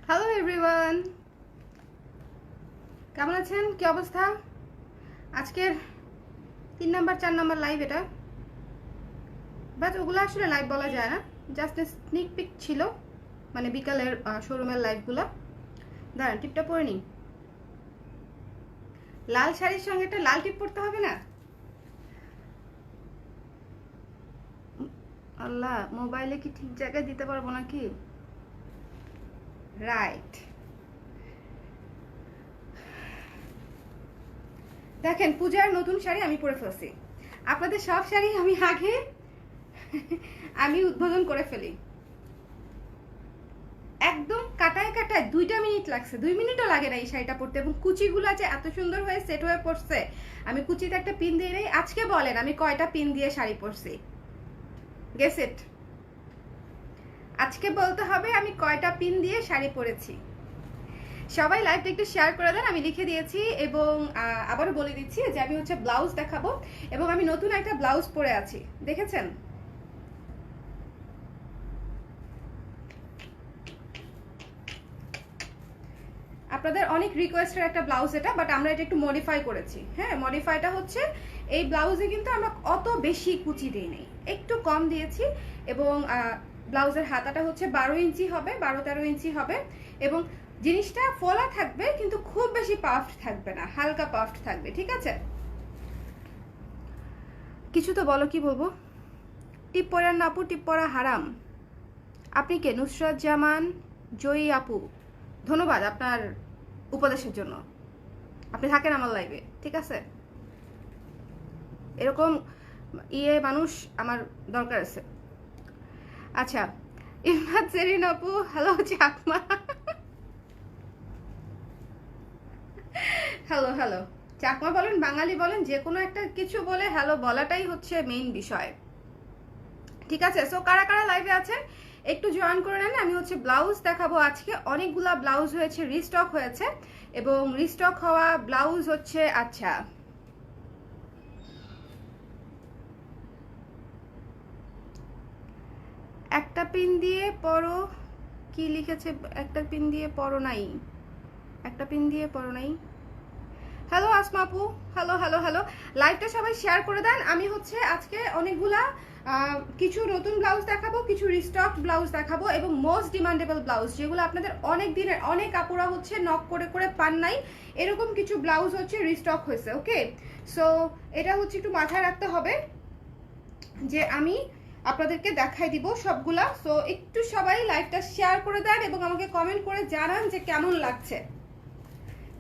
Hello everyone, কেমন আছেন? কি অবস্থা? আজকের 3 নাম্বার 4 নাম্বার লাইভ এটা, বাট ওগুলো আসলে লাইভ বলা যায় না, জাস্ট স্নিক পিক ছিল, মানে বিকালের শোরুমের লাইভগুলো। দাঁড়ান, টিপটা পরে নিই। লাল শাড়ির সঙ্গে একটা লাল টিপ পরতে হবে না? আল্লাহ, মোবাইলে কি ঠিক জায়গায় দিতে পারবো নাকি? রাইট, দেখেন পূজার নতুন শাড়ি আমি পরে ফেলছি। আপনাদের সব শাড়ি আমি আগে উদ্বোধন করে ফেলি। একদম কাটায় কাটায় 2 মিনিট লাগছে, 2 মিনিটও লাগে না এই শাড়িটা পরতে। এবং কুচিগুলো যে এত সুন্দর হয়ে সেট হয়ে পড়ছে, আমি কুচিতে একটা পিন দিয়ে নেই। আজকে বলেন আমি কয়টা পিন দিয়ে শাড়ি পরছি? গেস ইট। আজকে বলতে হবে আমি কয়টা পিন দিয়ে শাড়ি পরেছি। সবাই লাইভটা একটু শেয়ার করে দেন, আমি লিখে দিয়েছি। এবং আবারও বলে দিচ্ছি যে আমি হচ্ছে ব্লাউজ দেখাবো, এবং আমি নতুন একটা ব্লাউজ পরে আছি, দেখেছেন? আপনাদের অনেক রিকোয়েস্টের একটা ব্লাউজ এটা, বাট আমরা এটা একটু মডিফাই করেছি। হ্যাঁ, মডিফাইটা হচ্ছে এই ব্লাউজে কিন্তু আমরা অত বেশি কুচি দিই নেই, একটু কম দিয়েছি। এবং ব্লাউজের হাতাটা হচ্ছে 12 ইঞ্চি হবে, 12-13 ইঞ্চি হবে। এবং জিনিসটা ফোলা থাকবে, কিন্তু খুব বেশি পাফড থাকবে না, হালকা পাফড থাকবে। ঠিক আছে, কিছু তো বলো, কি বলবো? টিপ পরার না আপু, টিপ পরা হারাম। আপনি কে? নুসরাত জামান জয়ী আপু, ধন্যবাদ আপনার উপদেশের জন্য। আপনি থাকেন আমার লাইভে, ঠিক আছে? এরকম মানুষ আমার দরকার আছে। আচ্ছা, ইমরাত সেরিন আপু, hello Chakma. Hello hello, Chakma বলেন, বাঙালি বলেন, যে কোনো একটা কিছু বলে হ্যালো বলাটাই হচ্ছে মেইন বিষয়। ঠিক আছে, সো কারা কারা লাইভে আছেন একটু জয়েন করে নেন। আমি হচ্ছে ব্লাউজ দেখাবো আজকে, অনেকগুলা ব্লাউজ হয়েছে, রিস্টক হয়েছে। এবং রিস্টক হওয়া ব্লাউজ হচ্ছে, আচ্ছা একটা পিন দিয়ে পরো, কি লিখেছে? একটা পিন দিয়ে পরো নাই, একটা পিন দিয়ে পরো নাই। হ্যালো আসমা আপু, হ্যালো হ্যালো হ্যালো, লাইভটা সবাই শেয়ার করে দেন। আমি হচ্ছে আজকে অনেকগুলা কিছু নতুন ব্লাউজ দেখাবো, কিছু রিস্টক ব্লাউজ দেখাবো, এবং মোস্ট ডিমান্ডেবল ব্লাউজ, যেগুলো আপনাদের অনেক দিনের, অনেক আপুরা হচ্ছে নক করে করে পান নাই, এরকম কিছু ব্লাউজ হচ্ছে রিস্টক হয়েছে। ওকে, সো এটা হচ্ছে একটু মাথায় রাখতে হবে যে আমি আপনাদেরকে দেখাই দিব সবগুলা। সো একটু সবাই লাইভটা শেয়ার করে দেন এবং আমাকে কমেন্ট করে জানান যে কেমন লাগছে,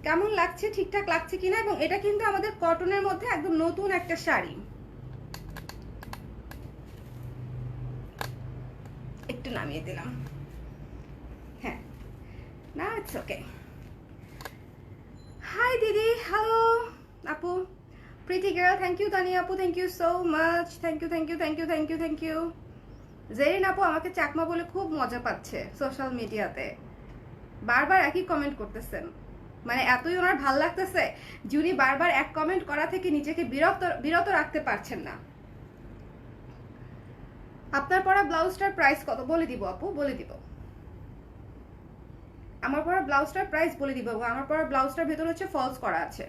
কেমন লাগছে, ঠিকঠাক লাগছে কিনা। এবং এটা কিন্তু আমাদের কটনের মধ্যে একদম নতুন একটা শাড়ি। একটু নামিয়ে দিলাম, হ্যাঁ, না ইটস ওকে। হাই দিদি, হ্যালো আপু, pretty girl, thank you. Taniya আপু, thank you so much, thank you thank you thank you thank you thank you. Jerin আপু আমাকে চাকমা বলে খুব মজা পাচ্ছে সোশ্যাল মিডিয়াতে, বারবার একই কমেন্ট করতেছেন। মানে এতই ওনার ভাল লাগতেছে যে উনি বারবার এক কমেন্ট করা থেকে নিজেকে বিরত রাখতে পারছেন না। আপনার পরা ব্লাউজটার প্রাইস কত বলে দিব আপু, বলে দিব। আমার পরা ব্লাউজটার প্রাইস বলে দিব। আমার পরা ব্লাউজটার ভেতর হচ্ছে ফলস করা আছে,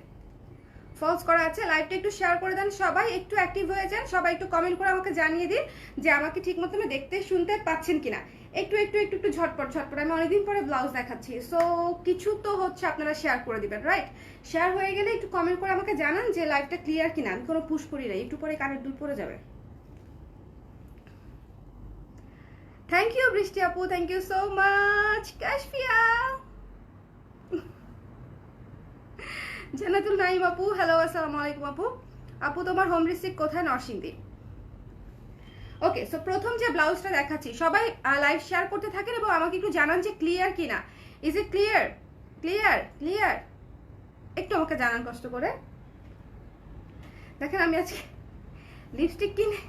ফলস করা আছে। লাইভটা একটু শেয়ার করে দেন, সবাই একটু অ্যাক্টিভ হয়ে যান, সবাই একটু কমেন্ট করে আমাকে জানিয়ে দিন যে আমাকে ঠিক মতো দেখতে শুনতে পাচ্ছেন কিনা। একটু একটু একটু একটু ঝটপট ঝটপট, আমি অনেকদিন পরে ব্লাউজ দেখাচ্ছি, সো কিছু তো হচ্ছে আপনারা শেয়ার করে দিবেন, রাইট? শেয়ার হয়ে গেলে একটু কমেন্ট করে আমাকে জানান যে লাইভটা ক্লিয়ার কিনা। আমি কোনো পুশ করি নাই, একটু পরে কানের দুল পরে যাবে। থ্যাংক ইউ বৃষ্টি আপু, thank you so much. Kashfia, Jannatul Naim আপু, হ্যালো আসসালামু আলাইকুম আপু। আপু তোমার হোম ডিস্ট্রিক্ট কোথায়? নরসিংদী। ওকে, সো প্রথম যে ব্লাউজটা দেখাচ্ছি, সবাই লাইভ শেয়ার করতে থাকেন এবং আমাকে একটু জানান যে ক্লিয়ার কিনা। Is it clear? Clear clear, একটু আমাকে জানান কষ্ট করে। দেখেন আমি আজকে লিপস্টিক কিনে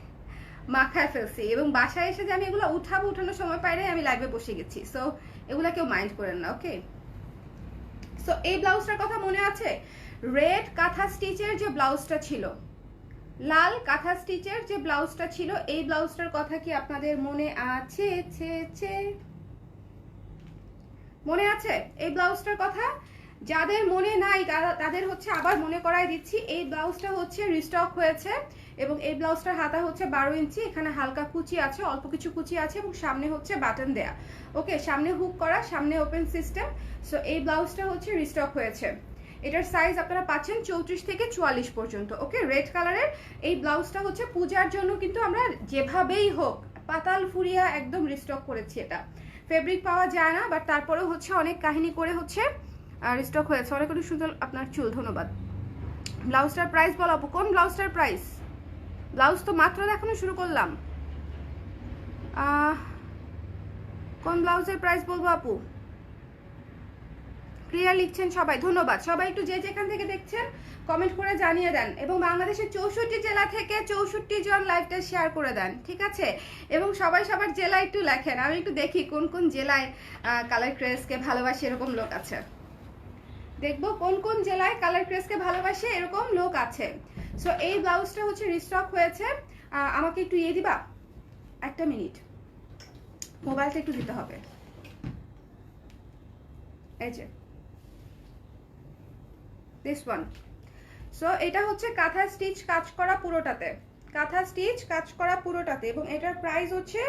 মাখায় ফেলছি, এবং বাসায় এসে যে আমি এগুলো উঠাবো, উঠানোর সময় পাই নাই, আমি লাইভে বসে গেছি। সো এগুলা কেউ মাইন্ড করেন না, ওকে? সো এই ব্লাউজটার কথা মনে আছে? রেড কাঁথা স্টিচের যে ব্লাউজটা ছিল, লাল কাঁথা স্টিচের যে ব্লাউজটা ছিল, এই ব্লাউজটার কথা কি আপনাদের মনে আছে? মনে আছে এই ব্লাউজটার কথা? যাদের মনে নাই তাদের হচ্ছে আবার মনে করায় দিচ্ছি, এই ব্লাউজটা হচ্ছে রিস্টক হয়েছে এবং এই ব্লাউজটার হাতা হচ্ছে 12 ইঞ্চি, এখানে হালকা কুচি আছে, অল্প কিছু কুচি আছে এবং সামনে হচ্ছে বাটন দেয়া। ওকে, সামনে হুক করা, সামনে ওপেন সিস্টেম। সো এই ব্লাউজটা হচ্ছে রিস্টক হয়েছে। এটার সাইজ আপনারা পাচ্ছেন 34 থেকে 44 পর্যন্ত। ওকে, রেড কালারের এই ব্লাউজটা হচ্ছে পূজার জন্য কিন্তু আমরা যেভাবেই হোক পাতাল ফুরিয়া একদম রিস্টক করেছি। এটা ফেব্রিক পাওয়া যায় না, বাট তারপরেও হচ্ছে অনেক কাহিনী করে হচ্ছে রিস্টক হয়েছে। অনেক অনেক সুন্দর আপনার চুল, ধন্যবাদ। ব্লাউজটার প্রাইস বলো আপু, কোন ব্লাউজটার প্রাইস? ব্লাউজ তো মাত্র দেখানো শুরু করলাম। কোন ব্লাউজের প্রাইস বলবো আপু? ক্লিয়ার লিখছেন সবাই, ধন্যবাদ। সবাই একটু যে যেখান থেকে দেখছেন কমেন্ট করে জানিয়ে দেন এবং বাংলাদেশের 64 জেলা থেকে 64 জন লাইভটা শেয়ার করে দেন, ঠিক আছে? এবং সবাই সবার জেলা একটু লেখেন, আমি একটু দেখি কোন কোন জেলায় কালার ক্রেজকে ভালোবাসে এরকম লোক আছে। দেখবো কোন কোন জেলায় কালার ক্রেজকে ভালোবাসে এরকম লোক আছে। সো এই ব্লাউজটা হচ্ছে রিস্টক হয়েছে। আমাকে একটু ইয়ে দিবা, একটা মিনিট, মোবাইলটা একটু দিতে হবে। এই যে দিস ওয়ান। সো এটা হচ্ছে কাঁথা স্টিচ কাজ করা পুরোটাতে, কাঁথা স্টিচ কাজ করা পুরোটাতে এবং এটার প্রাইস হচ্ছে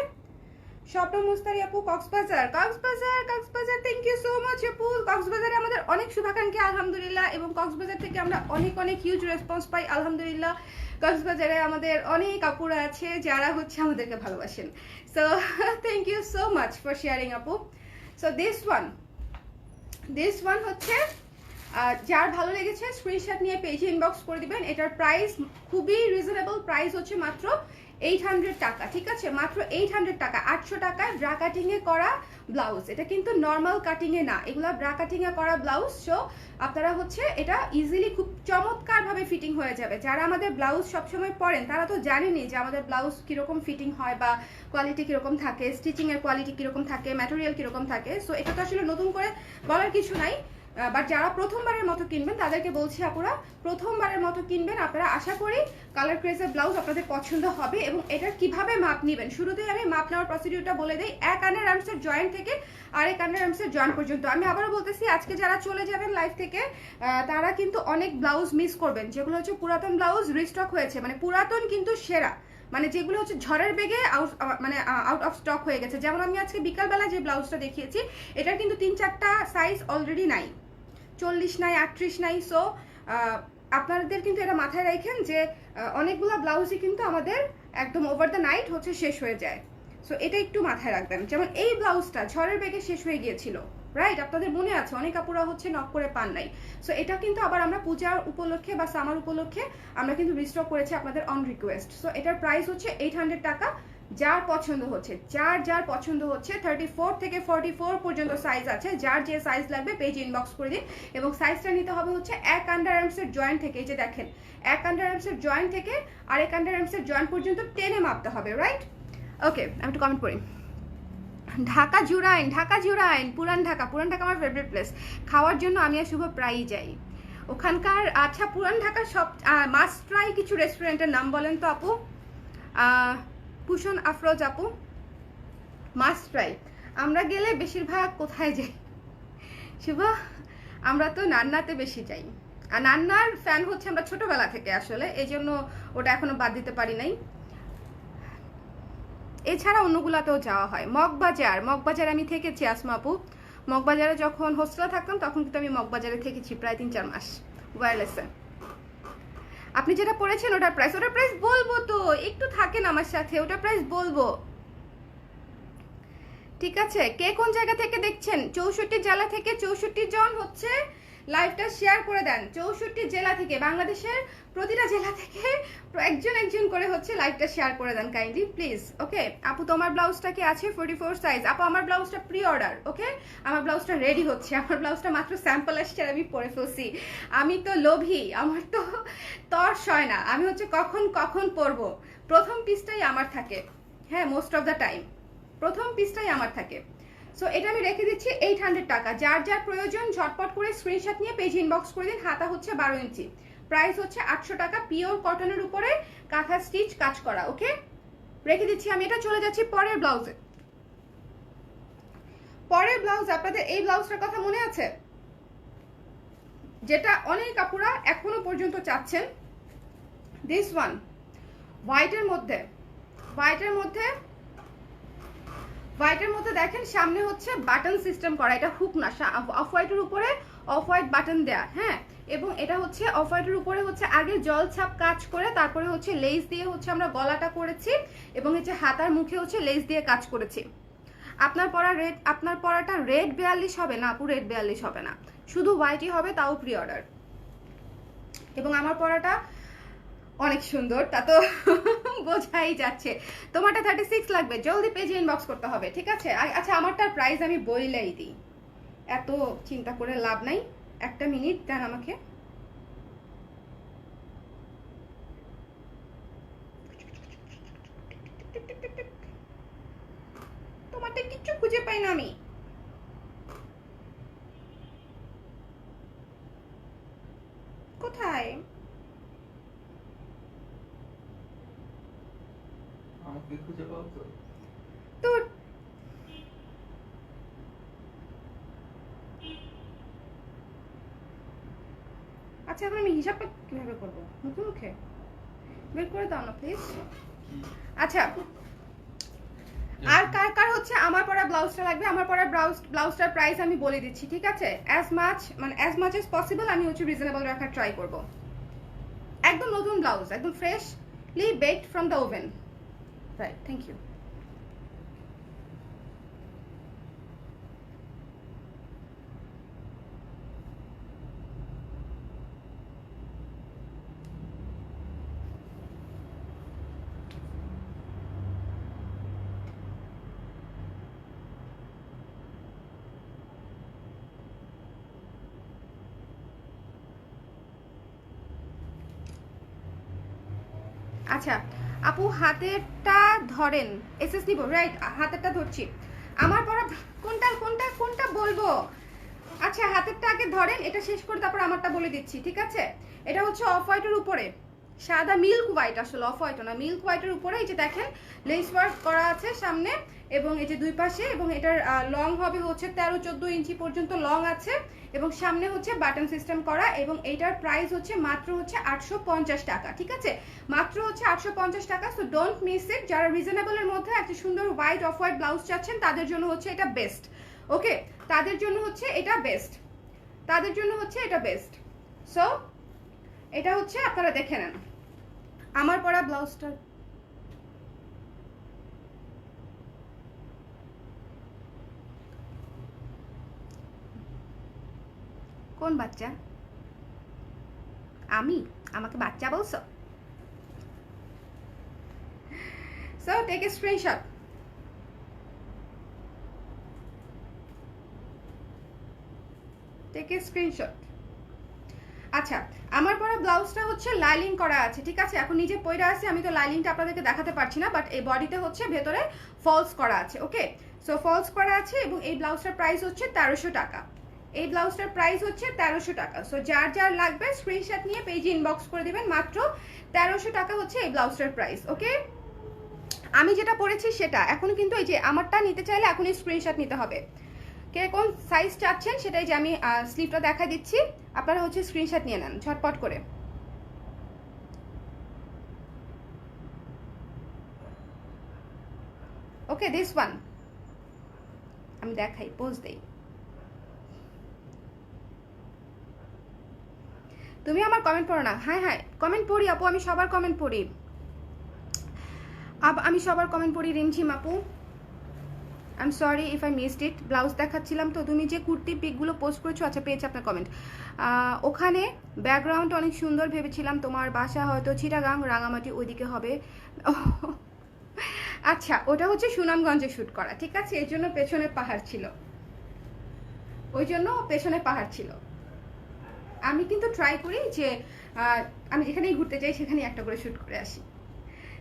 স্বপ্ন মুস্তারি আপু Cox's Bazar, Cox's Bazar thank you so much আপু। কক্সবাজারে আমাদের অনেক শুভাকাঙ্ক্ষী আলহামদুলিল্লাহ এবং কক্সবাজার থেকে আমরা অনেক অনেক হিউজ রেসপন্স পাই আলহামদুলিল্লাহ। কক্সবাজারে আমাদের অনেক আপুরা আছে যারা হচ্ছে আমাদেরকে ভালোবাসেন। So thank you so much for sharing আপু। সো দিস ওয়ান হচ্ছে যার ভালো লেগেছে স্ক্রিনশট নিয়ে পেজে ইনবক্স করে দিবেন। এটার প্রাইস খুবই রিজনেবল, প্রাইস হচ্ছে মাত্র 800 টাকা, ঠিক আছে? মাত্র 800 টাকা, 800 টাকায় ব্রা কাটিং এ করা ব্লাউজ। এটা কিন্তু নর্মাল কাটিং এ না, এগুলা ব্রা কাটিং এ করা ব্লাউজ। সো আপনারা হচ্ছে এটা ইজিলি খুব চমৎকার ভাবে ফিটিং হয়ে যাবে। যারা আমাদের ব্লাউজ সবসময় পরেন তারা তো জানেনই যে আমাদের ব্লাউজ কিরকম ফিটিং হয় বা কোয়ালিটি কিরকম থাকে, স্টিচিং এর কোয়ালিটি কিরকম থাকে, ম্যাটেরিয়াল কিরকম থাকে। সো এটা তো আসলে নতুন করে বলার কিছু নাই, বাট যারা প্রথমবারের মতো কিনবেন তাদেরকে বলছি আপুরা প্রথমবারের মতো কিনবেন আপনারা, আশা করি কালার ক্রেজের ব্লাউজ আপনাদের পছন্দ হবে। এবং এটার কিভাবে মাপ নেবেন শুরুতেই আমি মাপ নেওয়ার প্রসিডিউরটা বলে দিই। এক আন্ডার আর্মসের জয়েন্ট থেকে আরেক আন্ডার আর্মসের জয়েন্ট পর্যন্ত। আমি আবারও বলতেছি, আজকে যারা চলে যাবেন লাইভ থেকে তারা কিন্তু অনেক ব্লাউজ মিস করবেন যেগুলো হচ্ছে পুরাতন ব্লাউজ, রিস্টক হয়েছে, মানে পুরাতন কিন্তু সেরা, মানে যেগুলো হচ্ছে ঝড়ের বেগে আউট অফ স্টক হয়ে গেছে। যেমন আমি আজকে বিকালবেলা যে ব্লাউজটা দেখিয়েছি এটার কিন্তু 3-4টা সাইজ অলরেডি নাই, 40 নাই, 38 নাই। সো আপনাদের কিন্তু এটা মাথায় রাখেন যে অনেকগুলো ব্লাউজই কিন্তু আমাদের একদম ওভার দ্য নাইট হচ্ছে শেষ হয়ে যায়। সো এটা একটু মাথায় রাখবেন। যেমন এই ব্লাউজটা ঝড়ের বেগে শেষ হয়ে গিয়েছিল, রাইট? আপনাদের মনে আছে অনেক আপুরা হচ্ছে নক করে পান নাই। সো এটা কিন্তু আবার আমরা পূজার উপলক্ষে বা সামার উপলক্ষে আমরা কিন্তু রিস্টক করেছি আপনাদের অন রিকোয়েস্ট। সো এটার প্রাইস হচ্ছে 800 টাকা। যার পছন্দ হচ্ছে, যার পছন্দ হচ্ছে 34 থেকে 44 পর্যন্ত সাইজ আছে, যার যে সাইজ লাগবে পেজ ইনবক্স করে দিন। এবং সাইজটা নিতে হবে হচ্ছে এক আন্ডার আর্মসের জয়েন্ট থেকে, এই যে দেখেন এক আন্ডার আর্মসের জয়েন্ট থেকে আরেক আন্ডার আর্মসের জয়েন্ট পর্যন্ত টেনে মাপতে হবে, রাইট? ওকে, আমি একটু কমেন্ট করি। ঢাকা জুরাইন, পুরান ঢাকা আমার ফেভারিট প্লেস। খাওয়ার জন্য আমি আর শুভ প্রায়ই যাই ওখানকার। আচ্ছা, পুরান ঢাকার সব মাস্ট ট্রাই কিছু রেস্টুরেন্টের নাম বলেন তো আপু। কুশন আফরোজ আপু, মাস্ট ট্রাই। আমরা গেলে বেশিরভাগ কোথায় যাই শুভ? আমরা তো নান্নাতে বেশি যাই, আর নান্নার ফ্যান হচ্ছে আমরা ছোটবেলা থেকে, আসলে এই জন্য ওটা এখনো বাদ দিতে পারি নাই। এছাড়া অন্যগুলাতেও যাওয়া হয়। মগবাজার আমি থেকেছি আসমা আপু। মগবাজারে যখন হোস্টেলে থাকতাম তখন কিন্তু আমি মগবাজারে থেকেছি প্রায় 3-4 মাস ওয়্যারলেসে। আপনি যেটা পড়েছেন ওটার প্রাইস বলবো তো, একটু থাকেন আমার সাথে, ওটার প্রাইস বলবো, ঠিক আছে? কে কোন জায়গা থেকে দেখছেন? 64 জেলা থেকে 64 জন হচ্ছে লাইভটা শেয়ার করে দেন। 64 জেলা থেকে, বাংলাদেশের প্রতিটা জেলা থেকে একজন করে হচ্ছে লাইভটা শেয়ার করে দেন কাইন্ডলি প্লিজ। ওকে আপু, তোমার ব্লাউজটা কি আছে 44 সাইজ? আপু আমার ব্লাউজটা প্রি অর্ডার। ওকে, আমার ব্লাউজটা রেডি হচ্ছে, আমার ব্লাউজটা মাত্র স্যাম্পল আসছে, আমি পরে ফেলছি। আমি তো লোভী, আমার তো তর্স হয় না, আমি হচ্ছে কখন পরবো। প্রথম পিসটাই আমার থাকে, হ্যাঁ, মোস্ট অফ দ্য টাইম প্রথম পিসটাই আমার থাকে। সো এটা আমি রেখে দিচ্ছি 800 টাকা। যার প্রয়োজন ঝটপট করে স্ক্রিনশট নিয়ে পেজ ইনবক্স করে দিন। হাতা হচ্ছে 12 ইঞ্চি, প্রাইস হচ্ছে 800 টাকা, পিওর কটনের উপরে কাঁথা স্টিচ কাজ করা। ওকে, রেখে দিচ্ছি আমি এটা। চলে যাচ্ছি পরের ব্লাউজে। পরের ব্লাউজ, আপনাদের এই ব্লাউজটার কথা মনে আছে, যেটা অনেক আপুরা এখনো পর্যন্ত চাচ্ছেন? দিস ওয়ান, হোয়াইটের মধ্যে, হোয়াইটের মধ্যে দেখেন সামনে হচ্ছে বাটন সিস্টেম করা, এটা হুক না, অফ হোয়াইটের উপরে অফ হোয়াইট বাটন দেয়া, হ্যাঁ। এবং এটা হচ্ছে অফ হোয়াইটের উপরে হচ্ছে আগে জল ছাপ কাজ করে তারপরে হচ্ছে লেস দিয়ে হচ্ছে আমরা গলাটা করেছি, এবং হচ্ছে হাতার মুখে হচ্ছে লেস দিয়ে কাজ করেছি। আপনার পরাটা রেড 42 হবে না আপু, রেড 42 হবে না, শুধু হোয়াইটই হবে, তাও প্রি অর্ডার। এবং আমার পরাটা অনেক সুন্দর, তা তো বোঝাই যাচ্ছে। তোমারটা 36 লাগবে, জলদি পেজে ইনবক্স করতে হবে, ঠিক আছে? আচ্ছা, আমারটার প্রাইস আমি বইলেই দিই, এত চিন্তা করে লাভ নাই। একটা মিনিট দেন আমাকে। তোমারটা কিচ্ছু খুঁজে পাই না আমি। কোথায়? আমাকে খুঁজে পাও তো? তোর আচ্ছা, এখন আমি হিসাবটা কিভাবে করবো? মুখে মুখে বের করে দাও না প্লিজ। আচ্ছা, আর কার কার হচ্ছে আমার পরা ব্লাউজটা লাগবে? আমার পরা ব্লাউজটার প্রাইস আমি বলে দিচ্ছি, ঠিক আছে? অ্যাজ মাচ এজ পসিবল আমি হচ্ছে রিজনেবল রাখার ট্রাই করব। একদম নতুন ব্লাউজ, একদম freshly baked from the oven. Right, thank you. আচ্ছা আপু, হাতেরটা ধরেন, এসএস নিব, রাইট? হাতেরটা ধরছি। আমার পরা কোনটা কোনটা কোনটা বলবো? আচ্ছা, হাতেরটা আগে ধরেন, এটা শেষ করে তারপর আমারটা বলে দিচ্ছি, ঠিক আছে? এটা হচ্ছে অফ হোয়াইটের উপরে, সাদা মিল্ক হোয়াইট, আসলে অফ হোয়াইট না, মিল্ক হোয়াইটের উপরে এই যে দেখেন লেস ওয়ার্ক করা আছে সামনে এবং এই যে দুই পাশে, এবং এটার লং হবে হচ্ছে 13-14 ইঞ্চি পর্যন্ত লং আছে, এবং সামনে হচ্ছে বাটন সিস্টেম করা, এবং এইটার প্রাইস হচ্ছে মাত্র হচ্ছে 850 টাকা, ঠিক আছে? মাত্র হচ্ছে 850 টাকা। So don't miss it. যারা রিজনেবলের মধ্যে একটা সুন্দর হোয়াইট অফ হোয়াইট ব্লাউজ চাচ্ছেন তাদের জন্য হচ্ছে এটা বেস্ট, ওকে? তাদের জন্য হচ্ছে এটা বেস্ট, তাদের জন্য হচ্ছে এটা বেস্ট। সো এটা হচ্ছে আপনারা দেখে নেন আমার পরা ব্লাউজটা। কোন বাচ্চা? আমি? আমাকে বাচ্চা বলছো? So take a screenshot. Take a screenshot. আচ্ছা, আমার পরা ব্লাউজটা হচ্ছে লাইলিং করা আছে, ঠিক আছে? এখন নিজে পয়রা আছে, আমি তো লাইলিংটা আপনাদেরকে দেখাতে পারছি না, বাট এই বডিতে হচ্ছে ভেতরে ফলস করা আছে, ওকে? সো ফলস করা আছে, এবং এই ব্লাউজটার প্রাইস হচ্ছে 1300 টাকা। এই ব্লাউজটার প্রাইস হচ্ছে 1300 টাকা। সো যার যার লাগবে স্ক্রিনশট নিয়ে পেজে ইনবক্স করে দিবেন। মাত্র 1300 টাকা হচ্ছে এই ব্লাউজটার প্রাইস, ওকে? আমি যেটা পরেছি সেটা এখন কিন্তু এই যে আমারটা নিতে চাইলে এখনই স্ক্রিনশট নিতে হবে। কে কোন সাইজ চাচ্ছেন সেটাই যে আমি স্লিভটা দেখা দিচ্ছি, আপনারা হচ্ছে স্ক্রিনশট নিয়ে নেন ঝটপট করে। ওকে, দিস ওয়ান আমি দেখাই, পোজ দেই। তুমি আমার কমেন্ট পড়ো না? হ্যাঁ হ্যাঁ, কমেন্ট পড়ি আপু, আমি সবার কমেন্ট পড়ি। আমি সবার কমেন্ট পড়ি রিমঝিম আপু। I am sorry if I missed it. Blouse দেখাচ্ছিলাম তো, তুমি যে কুর্তি পিকগুলো পোস্ট করেছো, আচ্ছা পেয়েছি আপনার কমেন্ট। ওখানে ব্যাকগ্রাউন্ড অনেক সুন্দর, ভেবেছিলাম তোমার বাসা হয়তো চিটাগাং রাঙামাটি ওইদিকে হবে। আচ্ছা, ওটা হচ্ছে সুনামগঞ্জে শ্যুট করা, ঠিক আছে? এর জন্য পেছনে পাহাড় ছিল, ওই জন্য পেছনে পাহাড় ছিল। আমি কিন্তু ট্রাই করি যে আমি যেখানেই ঘুরতে যাই সেখানেই একটা করে শ্যুট করে আসি।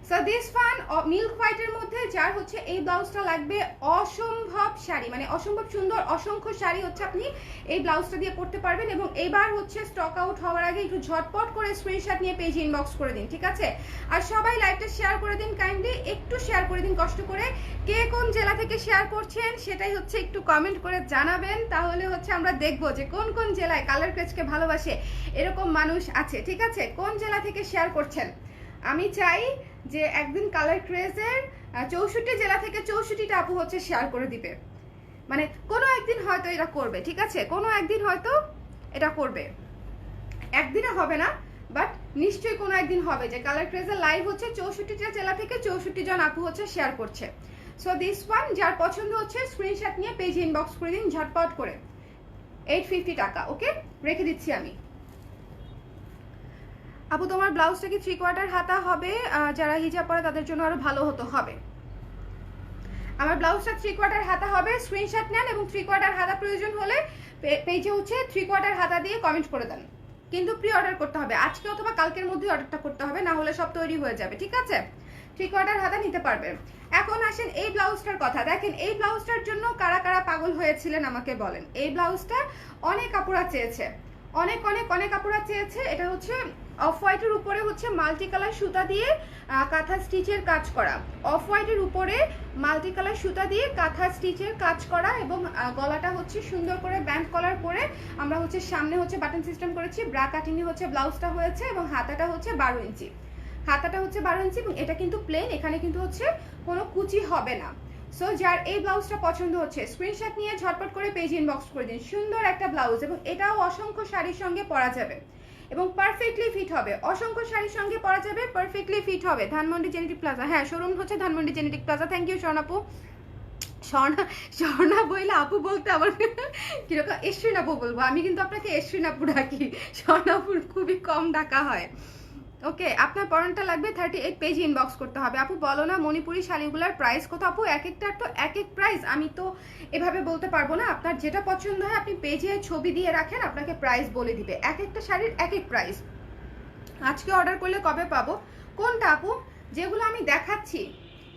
সো দিস ওয়ান মিল্ক হোয়াইটের মধ্যে যার হচ্ছে এই ব্লাউজটা লাগবে, অসম্ভব শাড়ি, মানে অসম্ভব সুন্দর, অসংখ্য শাড়ি হচ্ছে আপনি এই ব্লাউজটা দিয়ে পরতে পারবেন। এবং এইবার হচ্ছে স্টক আউট হওয়ার আগে একটু ঝটপট করে স্ক্রিনশট নিয়ে পেজে ইনবক্স করে দিন, ঠিক আছে? আর সবাই লাইভটা শেয়ার করে দিন, কাইন্ডলি একটু শেয়ার করে দিন কষ্ট করে। কে কোন জেলা থেকে শেয়ার করছেন সেটাই হচ্ছে একটু কমেন্ট করে জানাবেন, তাহলে হচ্ছে আমরা দেখবো যে কোন কোন জেলায় কালার ক্রেজকে ভালোবাসে এরকম মানুষ আছে, ঠিক আছে? কোন জেলা থেকে শেয়ার করছেন? আমি চাই যে একদিন কালার ক্রেজের 64 জেলা থেকে 64টা আপু হচ্ছে শেয়ার করে দিবে, মানে কোনো একদিন হয়তো এটা করবে, ঠিক আছে? কোনো একদিন হয়তো এটা করবে, একদিনে হবে না বাট নিশ্চয়ই কোনো একদিন হবে যে কালার ক্রেজের লাইভ হচ্ছে 64টা জেলা থেকে 64 জন আপু হচ্ছে শেয়ার করছে। সো দিস ওয়ান যার পছন্দ হচ্ছে স্ক্রিনশট নিয়ে পেজে ইনবক্স করে দিন ঝটপট করে। 850 টাকা, ওকে, রেখে দিচ্ছি আমি। আপু তোমার ব্লাউজটা কি 3/4 হাতা হবে? যারা হিজাব পরে তাদের জন্য আরো ভালো হতো, হবে। আমার ব্লাউজটা 3/4 হাতা হবে, স্ক্রিনশট নেন এবং 3/4 হাতা প্রয়োজন হলে পেজে হচ্ছে 3/4 হাতা দিয়ে কমেন্ট করে দেন। কিন্তু প্রি অর্ডার করতে হবে, আজকে অথবা কালকের মধ্যে অর্ডারটা করতে হবে, না হলে সব তৈরি হয়ে যাবে, ঠিক আছে? 3/4 হাতা নিতে পারবেন। এখন আসেন এই ব্লাউজটার কথা। দেখেন এই ব্লাউজটার জন্য কারা কারা পাগল হয়েছিলেন আমাকে বলেন। এই ব্লাউজটা অনেক আপুরা চেয়েছে, অনেক অনেক অনেক আপুরা চেয়েছে। এটা হচ্ছে অফ হোয়াইটের উপরে হচ্ছে মাল্টি কালার সুতা দিয়ে কাঁথা স্টিচের কাজ করা, অফ হোয়াইটের উপরে মাল্টি কালার সুতা দিয়ে কাঁথা স্টিচের কাজ করা, এবং গলাটা হচ্ছে সুন্দর করে ব্যান্ড কলার করে আমরা হচ্ছে সামনে হচ্ছে বাটন সিস্টেম করেছি, ব্রা কাটিংয়ে হচ্ছে ব্লাউজটা হয়েছে, এবং হাতাটা হচ্ছে 12 ইঞ্চি, হাতাটা হচ্ছে 12 ইঞ্চি, এবং এটা কিন্তু প্লেন, এখানে কিন্তু হচ্ছে কোনো কুচি হবে না। সো যার এই ব্লাউজটা পছন্দ হচ্ছে স্ক্রিনশট নিয়ে ঝটপট করে পেজ ইনবক্স করে দিন। সুন্দর একটা ব্লাউজ, এবং এটাও অসংখ্য শাড়ির সঙ্গে পরা যাবে এবং পারফেক্টলি ফিট হবে, অসংখ্য শাড়ির সঙ্গে পরা যাবে, পারফেক্টলি ফিট হবে। ধানমন্ডি জেনেটিক প্লাজা, হ্যাঁ শোরুম হচ্ছে Dhanmondi genetic plaza. Thank you স্বর্ণাপু। স্বর্ণা বইলে আপু বলতে আমার কিরকম, এশ্রিন আপু বলবো আমি, কিন্তু আপনাকে এশ্রিন আপু ডাকি, স্বর্ণাপুর খুবই কম ডাকা হয়। ওকে, আপনার পরনটা লাগবে 38 পেজ ইনবক্স করতে হবে। আপু বলো না মণিপুরি শাড়িগুলোর প্রাইস কত? আপু এক একটার তো এক এক প্রাইস, আমি তো এভাবে বলতে পারবো না। আপনার যেটা পছন্দ হয় আপনি পেজে ছবি দিয়ে রাখেন, আপনাকে প্রাইস বলে দিবে। এক একটা শাড়ির এক এক প্রাইস। আজকে অর্ডার করলে কবে পাবো? কোনটা আপু? যেগুলো আমি দেখাচ্ছি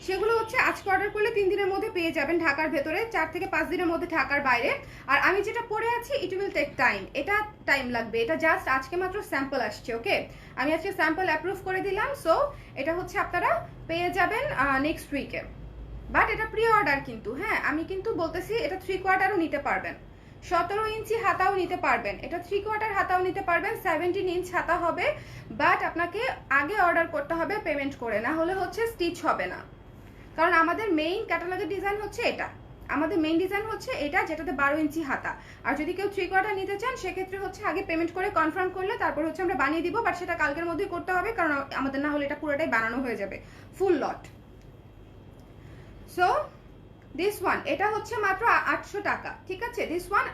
সেগুলো হচ্ছে আজকে অর্ডার করলে 3 দিনের মধ্যে পেয়ে যাবেন, ঢাকার ভেতরে 4 থেকে 5 দিনের মধ্যে ঢাকার বাইরে। আর আমি যেটা পরে আছি ইট উইল টেক টাইম, এটা টাইম লাগবে, এটা জাস্ট আজকে মাত্র স্যাম্পল আসছে। ওকে, আমি আজকে স্যাম্পল অ্যাপ্রুভ করে দিলাম, সো এটা হচ্ছে আপনারা পেয়ে যাবেন নেক্সট উইকে। বাট এটা প্রি অর্ডার কিন্তু, হ্যাঁ আমি কিন্তু বলতেছি এটা 3/4ও নিতে পারবেন, 17 ইঞ্চি হাতাও নিতে পারবেন, এটা 3/4 হাতাও নিতে পারবেন, 17 ইঞ্চ হাতা হবে। বাট আপনাকে আগে অর্ডার করতে হবে পেমেন্ট করে, না হলে হচ্ছে স্টিচ হবে না। কারণ আমাদের মেইন ক্যাটালগের ডিজাইন হচ্ছে এটা, আমাদের মেইন ডিজাইন হচ্ছে এটা, যেটাতে 12 ইঞ্চি হাতা। আর যদি কেউ 3/4 নিতে চান সেক্ষেত্রে হচ্ছে আগে পেমেন্ট করে কনফার্ম করলে তারপর হচ্ছে আমরা বানিয়ে দিব, বাট সেটা কালকের মধ্যেই করতে হবে, কারণ আমাদের না হলে এটা পুরোটাই বানানো হয়ে যাবে ফুল লট। সো দিস ওয়ান, এটা হচ্ছে মাত্র 800 টাকা, ঠিক আছে? দিস ওয়ান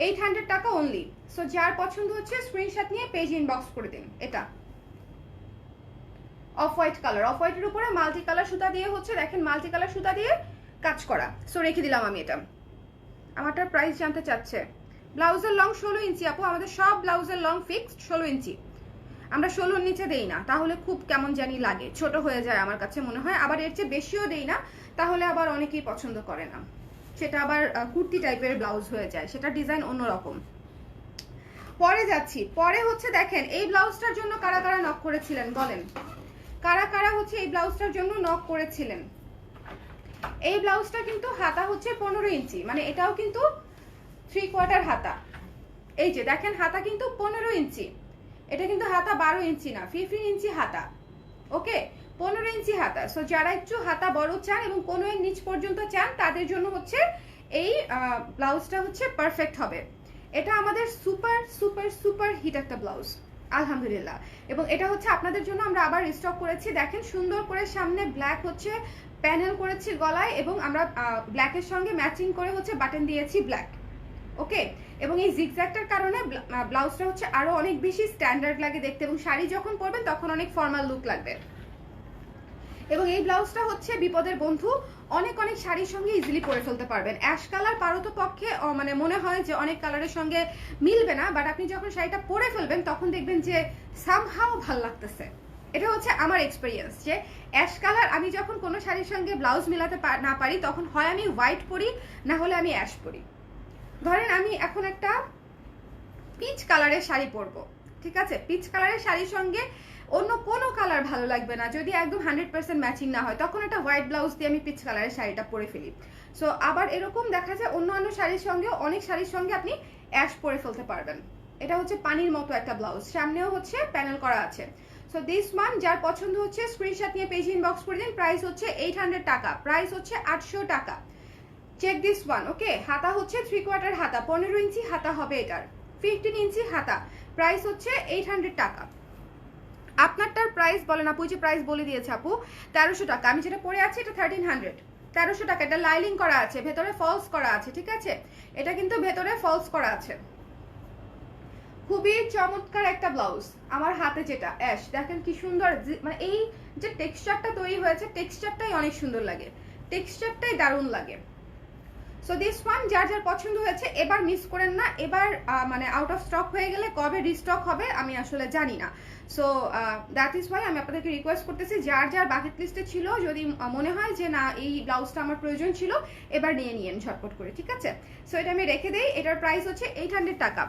800 টাকা অনলি। সো যার পছন্দ হচ্ছে স্ক্রিনশট নিয়ে পেজ ইনবক্স করে দিন। এটা অফ হোয়াইট কালার, অফ হোয়াইটের উপরে মাল্টি কালার সুতা দিয়ে হচ্ছে, দেখেন মাল্টি কালার সুতা দিয়ে কাজ করা। সো রেখে দিলাম আমি এটা। আমারটার প্রাইস জানতে চাচ্ছে। ব্লাউজের লং 16 ইঞ্চি আপু, আমাদের সব ব্লাউজের লং ফিক্সড 16 ইঞ্চি, আমরা 16-র নিচে দেই না, তাহলে খুব কেমন জানি লাগে, ছোট হয়ে যায় আমার কাছে মনে হয়। আবার এর চেয়ে বেশিও দেই না, তাহলে আবার অনেকেই পছন্দ করে না, সেটা আবার কুর্তি টাইপের ব্লাউজ হয়ে যায়, সেটা ডিজাইন অন্যরকম। পরে যাচ্ছি, পরে হচ্ছে দেখেন এই ব্লাউজটার জন্য কারা কারা নক করেছিলেন বলেন, কারা কারা হচ্ছে এই ব্লাউজটার জন্য নক করেছিলেন। এই ব্লাউজটা কিন্তু হাতা হচ্ছে 15 ইঞ্চি, মানে এটাও কিন্তু 3/4 হাতা। এই যে দেখেন হাতা কিন্তু 15 ইঞ্চি, এটা কিন্তু হাতা 12 ইঞ্চি না, 15 ইঞ্চি হাতা। ওকে, 15 ইঞ্চি হাতা। সো যারা একটু হাতা বড় চান এবং কোনো এর নিচ পর্যন্ত চান তাদের জন্য হচ্ছে এই ব্লাউজটা হচ্ছে পারফেক্ট হবে। এটা আমাদের সুপার সুপার সুপার হিট একটা ব্লাউজ আলহামদুলিল্লাহ, এবং এটা হচ্ছে আপনাদের জন্য আমরা আবার রিস্টক করেছি। দেখেন সুন্দর করে সামনে ব্ল্যাক হচ্ছে প্যানেল করেছি গলায়, এবং আমরা ব্ল্যাকের সঙ্গে ম্যাচিং করে হচ্ছে বাটন দিয়েছি ব্ল্যাক। ওকে, এবং এই জিগজ্যাগটার কারণে ব্লাউজটা হচ্ছে আরো অনেক বেশি স্ট্যান্ডার্ড লাগে দেখতে, এবং শাড়ি যখন পরবেন তখন অনেক ফর্মাল লুক লাগবে। এবং এই ব্লাউজটা হচ্ছে বিপদের বন্ধু, অনেক অনেক শাড়ির সঙ্গে ইজিলি পরে ফেলতে পারবেন। অ্যাশ কালার পারত পক্ষে মানে মনে হয় যে অনেক কালারের সঙ্গে মিলবে না, বাট আপনি যখন শাড়িটা পরে ফেলবেন তখন দেখবেন যে সামহাও ভাল লাগতেছে। এটা হচ্ছে আমার এক্সপিরিয়েন্স যে অ্যাশ কালার আমি যখন কোনো শাড়ির সঙ্গে ব্লাউজ মিলাতে না পারি তখন হয় আমি হোয়াইট পরি, না হলে আমি অ্যাশ পরি। ধরেন আমি এখন একটা পিচ কালারের শাড়ি পরবো, ঠিক আছে, পিচ কালারের শাড়ির সঙ্গে অন্য কোনো কালার ভালো লাগবে না যদি একদম 100% ম্যাচিং না হয়, তখন একটা হোয়াইট ব্লাউজ দিয়ে আমি পিচ কালারের শাড়িটা পরে ফেলি। সো আবার এরকম দেখা যায় অন্য শাড়ির সঙ্গেও, অনেক শাড়ির সঙ্গে আপনি অ্যাশ পরে ফেলতে পারবেন। এটা হচ্ছে পানির মতো একটা ব্লাউজ, সামনেও হচ্ছে প্যানেল করা আছে। সো দিস ওয়ান যার পছন্দ হচ্ছে স্ক্রিনশট নিয়ে পেজ ইনবক্স করে দিন। প্রাইস হচ্ছে 800 টাকা, প্রাইস হচ্ছে 800 টাকা। চেক দিস ওয়ান, ওকে। হাতা হচ্ছে 3/4 হাতা, 15 ইঞ্চি হাতা হবে এটার, 15 ইঞ্চি হাতা, প্রাইস হচ্ছে 800 টাকা। আপনারটার প্রাইস বলেন আপু, যে প্রাইস বলে দিয়েছে আপু 1300 টাকা। আমি যেটা পরে আছি এটা 1300, 1300 টাকা। এটা লাইলিং করা আছে, ভেতরে ফলস করা আছে, ঠিক আছে, এটা কিন্তু ভেতরে ফলস করা আছে। খুবই চমৎকার একটা ব্লাউজ। আমার হাতে যেটা অ্যাশ, দেখেন কি সুন্দর, মানে এই যে টেক্সচারটা তৈরি হয়েছে, টেক্সচারটাই অনেক সুন্দর লাগে, টেক্সচারটাই দারুণ লাগে। সো দিস ওয়ান যার যার পছন্দ হয়েছে এবার মিস করেন না। এবার মানে আউট অফ স্টক হয়ে গেলে কবে রিস্টক হবে আমি আসলে জানি না। সো দ্যাট ইজ ওয়াই আমি আপনাদেরকে রিকোয়েস্ট করতেছি, যার যার বাকেট লিস্টে ছিল, যদি মনে হয় যে না এই ব্লাউজটা আমার প্রয়োজন ছিল, এবার নিয়ে নিয়েন ঝটপট করে, ঠিক আছে। সো এটা আমি রেখে দেই। এটার প্রাইস হচ্ছে 800 টাকা।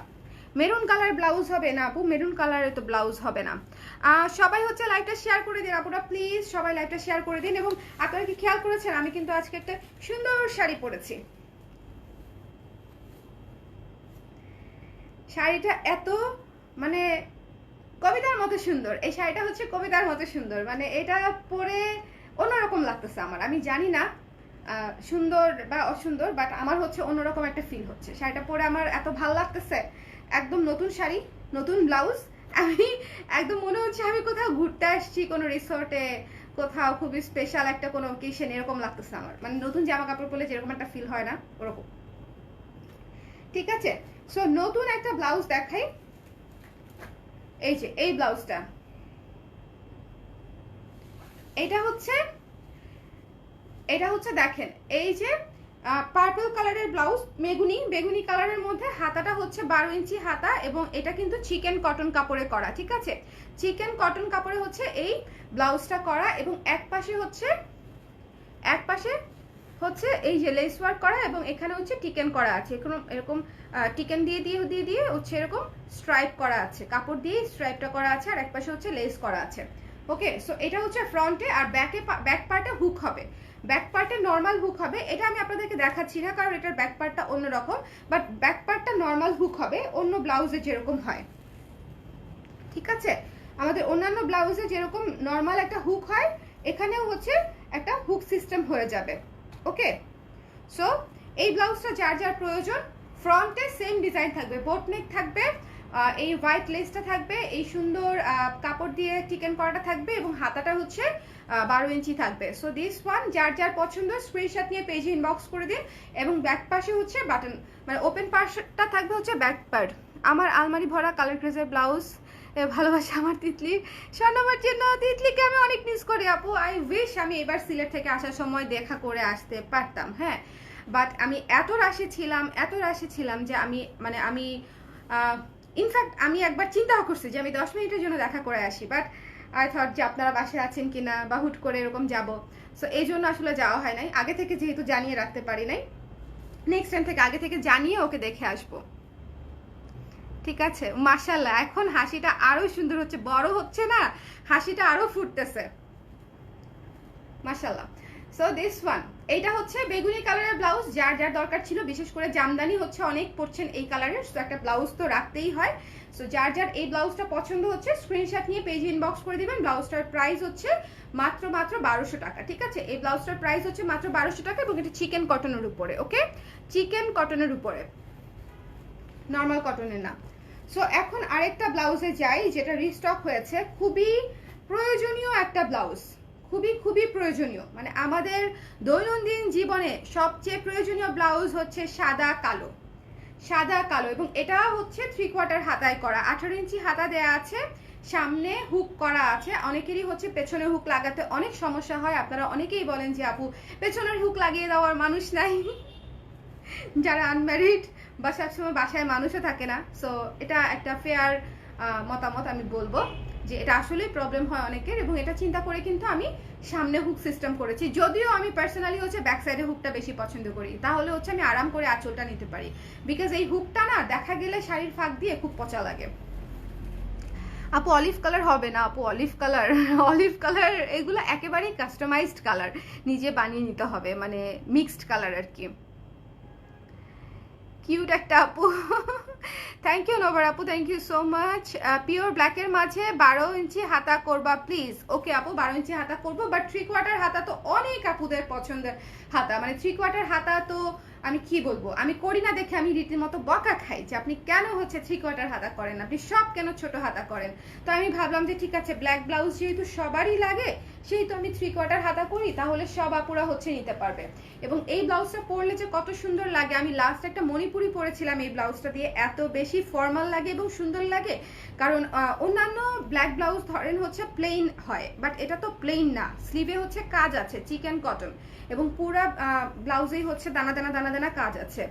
মেরুন কালার ব্লাউজ হবে না আপু, মেরুন কালারে তো ব্লাউজ হবে না। সবাই হচ্ছে লাইভটা শেয়ার করে দিন আপুরা, প্লিজ সবাই লাইভটা শেয়ার করে দিন। এবং আপনারা কি খেয়াল করেছেন আমি কিন্তু আজকে একটা সুন্দর শাড়ি পরেছি। শাড়িটা এত মানে কবিতার মতো সুন্দর, এই শাড়িটা হচ্ছে কবিতার মতো সুন্দর, মানে এটা পরে অন্যরকম লাগতেছে আমার। আমি জানি না সুন্দর বা অসুন্দর, বাট আমার হচ্ছে অন্যরকম একটা ফিল হচ্ছে। শাড়িটা পরে আমার এত ভালো লাগতেছে, একদম নতুন শাড়ি, নতুন ব্লাউজ। আমি একদম মনে হচ্ছে আমি কোথাও ঘুরতে আসছি, কোনো রিসোর্টে, কোথাও খুবই স্পেশাল একটা কোনো অকেশন, এরকম লাগতেছে আমার। মানে নতুন জামা কাপড় পরলে যেরকম একটা ফিল হয় না, ওরকম, ঠিক আছে। সো নতুন একটা ব্লাউজ দেখাই, এই যে এই ব্লাউজটা, এটা হচ্ছে দেখেন এই যে পার্পল কালারের ব্লাউজ, বেগুনি কালারের মধ্যে হাতাটা হচ্ছে 12 ইঞ্চি হাতা, এবং এটা কিন্তু চিকেন কটন কাপড়ে করা, ঠিক আছে, চিকেন কটন কাপড়ে হচ্ছে এই ব্লাউজটা করা। এবং এক পাশে হচ্ছে এই যে লেস ওয়ার্ক করা, এবং এখানে হচ্ছে টিকেন করা আছে, এরকম টিকেন দিয়ে হচ্ছে এরকম স্ট্রাইপ করা আছে, কাপড় দিয়ে স্ট্রাইপটা করা আছে, আর এক পাশে হচ্ছে লেস করা আছে। ওকে, সো এটা হচ্ছে ফ্রন্টে, আর ব্যাক পার্টে হুক হবে, ব্যাক পার্টে নর্মাল হুক হবে। এটা আমি আপনাদেরকে দেখাচ্ছি না কারণ এটার ব্যাক পার্টটা অন্যরকম, বাট ব্যাক পার্টটা নর্মাল হুক হবে, অন্য ব্লাউজে যেরকম হয়, ঠিক আছে। আমাদের অন্যান্য ব্লাউজে যেরকম নর্মাল একটা হুক হয়, এখানেও হচ্ছে একটা হুক সিস্টেম হয়ে যাবে। ওকে, সো এই ব্লাউজটা যার যার প্রয়োজন, ফ্রন্টে সেম ডিজাইন থাকবে, বোট নেক থাকবে, এই হোয়াইট লেসটা থাকবে, এই সুন্দর কাপড় দিয়ে টিকেন করাটা থাকবে, এবং হাতাটা হচ্ছে 12 ইঞ্চি থাকবে। সো দিস ওয়ান যার যার পছন্দ স্ক্রিনশট নিয়ে পেজে ইনবক্স করে দিন। এবং ব্যাক পাশে হচ্ছে বাটন, মানে ওপেন পার্টটা থাকবে হচ্ছে ব্যাক পার্ট। আমার আলমারি ভরা কালার ক্রেজের ব্লাউজ, ভালোবাসা আমার তিতলি, স্বর্ণমার জন্য তিতলিকে আমি অনেক মিস করি আপু। আই উইশ আমি এবার সিলেট থেকে আসার সময় দেখা করে আসতে পারতাম, হ্যাঁ, বাট আমি এত রাশে ছিলাম যে আমি ইনফ্যাক্ট আমি একবার চিন্তাও করছি যে আমি 10 মিনিটের জন্য দেখা করে আসি, বাট আই থট যে আপনারা বাসায় আছেন কিনা, বা হুট করে এরকম যাব, সো এই জন্য আসলে যাওয়া হয় নাই। আগে থেকে যেহেতু জানিয়ে রাখতে পারি নাই, নেক্সট টাইম থেকে আগে থেকে জানিয়ে ওকে দেখে আসবো, ঠিক আছে। মাশাআল্লাহ, এখন হাসিটা আরো সুন্দর হচ্ছে, বড় হচ্ছে না, হাসিটা আরো ফুটতেছে, মাশাআল্লাহ। সো দিস ওয়ান, এইটা হচ্ছে বেগুনি কালারের ব্লাউজ, যার যার দরকার ছিল, বিশেষ করে জামদানি হচ্ছে অনেক পড়ছেন এই কালারের, সো একটা ব্লাউজ তো রাখতেই হয়। সো যার যার এই ব্লাউজটা পছন্দ হচ্ছে স্ক্রিনশট নিয়ে পেজে ইনবক্স করে দিবেন। ব্লাউজটার প্রাইস হচ্ছে মাত্র 1200 টাকা, ঠিক আছে। এই ব্লাউজটার প্রাইস হচ্ছে মাত্র 1200 টাকা, এবং এটা চিকেন কটনের উপরে, ওকে, চিকেন কটনের উপরে, নর্মাল কটনের না। সো এখন আরেকটা ব্লাউজে যাই, যেটা রিস্টক হয়েছে, খুবই প্রয়োজনীয় একটা ব্লাউজ, খুবই প্রয়োজনীয়, মানে আমাদের দৈনন্দিন জীবনে সবচেয়ে প্রয়োজনীয় ব্লাউজ হচ্ছে সাদা কালো, এবং এটা হচ্ছে 3/4 হাতায় করা, 18 ইঞ্চি হাতা দেয়া আছে, সামনে হুক করা আছে। অনেকেরই হচ্ছে পেছনে হুক লাগাতে অনেক সমস্যা হয়, আপনারা অনেকেই বলেন যে আপু পেছনের হুক লাগিয়ে দেওয়ার মানুষ নাই, যারা আনম্যারিড বা সবসময় বাসায় মানুষও থাকে না। সো এটা একটা ফেয়ার মতামত আমি বলবো। যে এটা আসলেই প্রবলেম হয় অনেকের, এবং এটা চিন্তা করে কিন্তু আমি সামনে হুক সিস্টেম করেছি। যদিও আমি পার্সোনালি হচ্ছে ব্যাক সাইডে হুকটা বেশি পছন্দ করি, তাহলে হচ্ছে আমি আরাম করে আঁচলটা নিতে পারি, বিকজ এই হুকটা না দেখা গেলে শাড়ির ফাঁক দিয়ে খুব পচা লাগে। আপু অলিভ কালার হবে না আপু, অলিভ কালার অলিভ কালার এগুলো একেবারেই কাস্টমাইজড কালার, নিজে বানিয়ে নিতে হবে, মানে মিক্সড কালার আর কি। কিউট একটা আপু, থ্যাংক ইউ নবার আপু, thank you so much. Pure ব্ল্যাকের মাঝে 12 ইঞ্চি হাতা করবা প্লিজ। ওকে আপু, 12 ইঞ্চি হাতা করবো, বাট 3/4 হাতা তো অনেক আপুদের পছন্দের হাতা, মানে 3/4 হাতা তো আমি কি বলবো, আমি করি না দেখে আমি রীতিমতো বকা খাই যে আপনি কেন হচ্ছে 3/4 হাতা করেন, আপনি সব কেন ছোট হাতা করেন। তো আমি ভাবলাম যে ঠিক আছে, ব্ল্যাক ব্লাউজ যেহেতু সবারই লাগে, সেই তো আমি 3/4 হাতা করি, তাহলে সব আপুরা হচ্ছে নিতে পারবে। এবং এই ব্লাউজটা পরলে যে কত সুন্দর লাগে, আমি লাস্ট একটা মণিপুরি পরেছিলাম এই ব্লাউজটা দিয়ে, এত বেশি ফর্মাল লাগে এবং সুন্দর লাগে। কারণ অন্যান্য ব্ল্যাক ব্লাউজ ধরেন হচ্ছে প্লেন হয়, বাট এটা তো প্লেন না, স্লিভে হচ্ছে কাজ আছে চিকেন কটন, এবং পুরা ব্লাউজেই হচ্ছে দানা দানা দানা দানা কাজ আছে,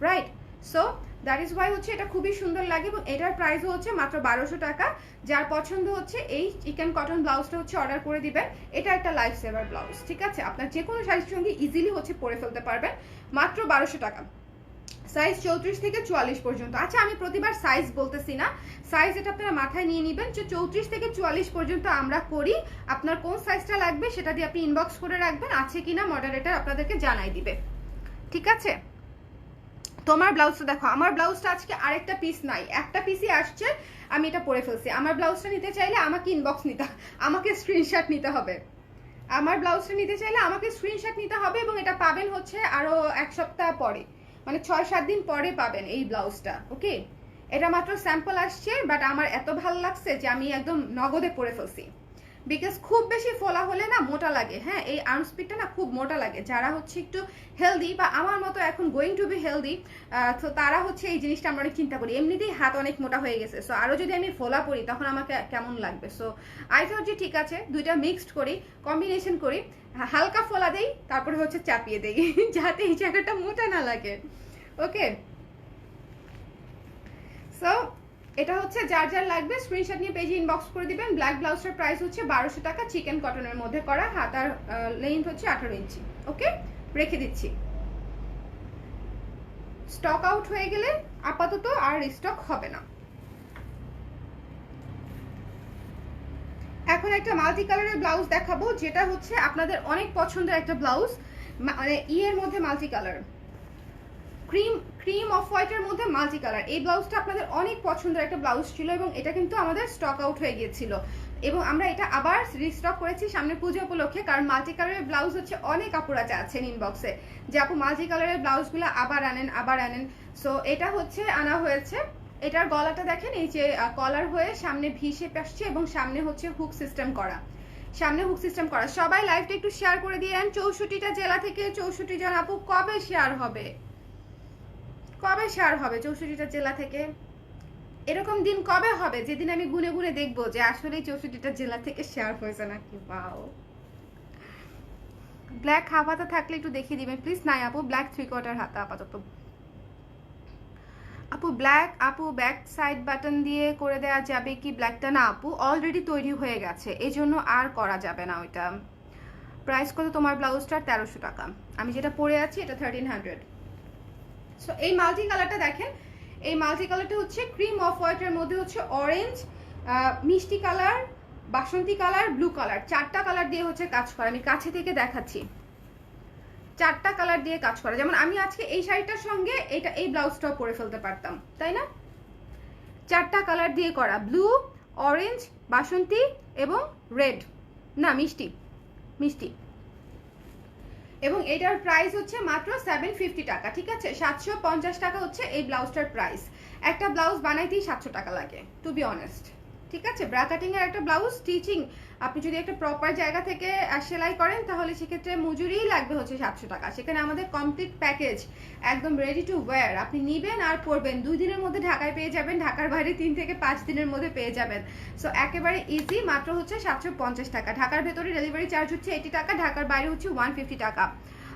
right? So that is Y হচ্ছে এটা খুবই সুন্দর লাগে, এবং এটার প্রাইসও হচ্ছে মাত্র 1200 টাকা। যার পছন্দ হচ্ছে এই চিকেন কটন ব্লাউজটা হচ্ছে অর্ডার করে দিবেন। এটা একটা লাইফ সেভার ব্লাউজ, ঠিক আছে? আপনার যে কোনো শাড়ির সঙ্গে ইজিলি হচ্ছে পরে ফেলতে পারবেন, মাত্র 1200 টাকা। সাইজ 34 থেকে 44 পর্যন্ত। আচ্ছা, আমি প্রতিবার সাইজ বলতেছি না, সাইজ এটা আপনারা মাথায় নিয়ে নেবেন যে 34 থেকে 44 পর্যন্ত আমরা করি। আপনার কোন সাইজটা লাগবে সেটা দিয়ে আপনি ইনবক্স করে রাখবেন, আছে কিনা মডারেটর আপনাদেরকে জানাই দিবে, ঠিক আছে? তোমার ব্লাউজটা দেখো, আমার ব্লাউজটা আজকে আরেকটা পিস নাই, একটা পিসই আসছে, আমি এটা পরে ফেলছি। আমার ব্লাউজটা নিতে চাইলে আমাকে ইনবক্স নিতে, আমাকে স্ক্রিনশট নিতে হবে। আমার ব্লাউজটা নিতে চাইলে আমাকে স্ক্রিনশট নিতে হবে, এবং এটা পাবেন হচ্ছে আরো এক সপ্তাহ পরে, মানে 6-7 দিন পরে পাবেন এই ব্লাউজটা, ওকে? এটা মাত্র স্যাম্পল আসছে, বাট আমার এত ভালো লাগছে যে আমি একদম নগদে পরে ফেলছি, বিকজ খুব বেশি ফোলা হলে না মোটা লাগে। হ্যাঁ, এই আর্ম স্পিডটা না খুব মোটা লাগে। যারা হচ্ছে একটু হেলদি বা আমার মতো এখন গোয়িং টু বি হেলদি, তো তারা হচ্ছে এই জিনিসটা আমরা অনেক চিন্তা করি, এমনিতেই হাত অনেক মোটা হয়ে গেছে, সো আরো যদি আমি ফোলা পরি তখন আমাকে কেমন লাগবে। সো আই থট যে ঠিক আছে, দুইটা মিক্সড করি, কম্বিনেশন করি, হালকা ফোলা দেই, তারপরে হচ্ছে চাপিয়ে দেই যাতে এই জায়গাটা মোটা না লাগে, ওকে? সো এটা হচ্ছে যার যার লাগবে স্ক্রিনশট নিয়ে পেজে ইনবক্স করে দিবেন। ব্ল্যাক ব্লাউজটার প্রাইস হচ্ছে 1200 টাকা, চিকেন কটনের মধ্যে করা, হাতার লেন্থ হচ্ছে 18 ইঞ্চি, ওকে? রেখে দিচ্ছি। স্টক আউট হয়ে গেলে আপাতত আর রিস্টক হবে না। এখন একটা মাল্টি কালারের ব্লাউজ দেখাবো, যেটা হচ্ছে আপনাদের অনেক পছন্দের একটা ব্লাউজ, মানে ইয়ের মধ্যে মাল্টি কালার, ক্রিম অফ হোয়াইটের মধ্যে মাল্টি কালার। এই ব্লাউজটা আপনাদের অনেক পছন্দের একটা ব্লাউজ ছিল, এবং এটা কিন্তু আমাদের স্টক আউট হয়ে গিয়েছিল, এবং আমরা এটা আবার রিস্টক করেছি সামনে পুজো উপলক্ষে। কারণ মাল্টি কালারের ব্লাউজ হচ্ছে অনেক আপুরা চাচ্ছেন ইনবক্সে যে আপু মাল্টি কালারের ব্লাউজগুলো আবার আনেন আবার আনেন। সো এটা হচ্ছে আনা হয়েছে। এটার গলাটা দেখেন, এই যে কলার হয়ে সামনে ভি শেপ আসছে, এবং সামনে হচ্ছে হুক সিস্টেম করা, সামনে হুক সিস্টেম করা। সবাই লাইভটা একটু শেয়ার করে দিয়েন। 64টা জেলা থেকে 64 জন আপু, কবে শেয়ার হবে, কবে শেয়ার হবে 64টা জেলা থেকে? এরকম দিন কবে হবে যেদিন আমি গুনে গুনে দেখবো যে আসলে 64টা জেলা থেকে শেয়ার হয়েছে নাকি? বাও, ব্ল্যাক হাফ হাতা থাকলে একটু দেখিয়ে দিবেন প্লিজ। নাই আপু, ব্ল্যাক 3/4 হাতা আপাতত। আপু ব্ল্যাক, আপু ব্যাক সাইড বাটন দিয়ে করে দেওয়া যাবে কি ব্ল্যাকটা? না আপু, অলরেডি তৈরি হয়ে গেছে, এই জন্য আর করা যাবে না ওইটা। প্রাইস কত তোমার ব্লাউজটার? 1300 টাকা। আমি যেটা পরে আছি এটা 1300। সো এই মাল্টি কালারটা দেখেন, এই মাল্টি কালারটা হচ্ছে ক্রিম অফ হোয়াইটের মধ্যে হচ্ছে অরেঞ্জ, মিষ্টি কালার, বাসন্তী কালার, ব্লু কালার, 4টা কালার দিয়ে হচ্ছে কাজ করা। আমি কাছে থেকে দেখাচ্ছি, 4টা কালার দিয়ে কাজ করা। যেমন আমি আজকে এই শাড়িটার সঙ্গে এই ব্লাউজটাও পরে ফেলতে পারতাম, তাই না? 4টা কালার দিয়ে করা, ব্লু, অরেঞ্জ, বাসন্তী এবং রেড, না মিষ্টি, মিষ্টি। এবং এটার প্রাইস হচ্ছে মাত্র 750 টাকা, ঠিক আছে? 750 টাকা হচ্ছে এই ব্লাউজটার প্রাইস। একটা ব্লাউজ বানাইতেই 700 টাকা লাগে, টু বি অনেস্ট, ঠিক আছে? ব্রা কাটিং এর একটা ব্লাউজ স্টিচিং আপনি যদি একটা প্রপার জায়গা থেকে সেলাই করেন, তাহলে সেক্ষেত্রে মজুরিই লাগবে হচ্ছে 700 টাকা। সেখানে আমাদের কমপ্লিট প্যাকেজ, একদম রেডি টু ওয়্যার, আপনি নিবেন আর পরবেন। 2 দিনের মধ্যে ঢাকায় পেয়ে যাবেন, ঢাকার বাইরে 3 থেকে 5 দিনের মধ্যে পেয়ে যাবেন। সো একেবারে ইজি, মাত্র হচ্ছে 750 টাকা। ঢাকার ভেতরে ডেলিভারি চার্জ হচ্ছে 80 টাকা, ঢাকার বাইরে হচ্ছে 150 টাকা।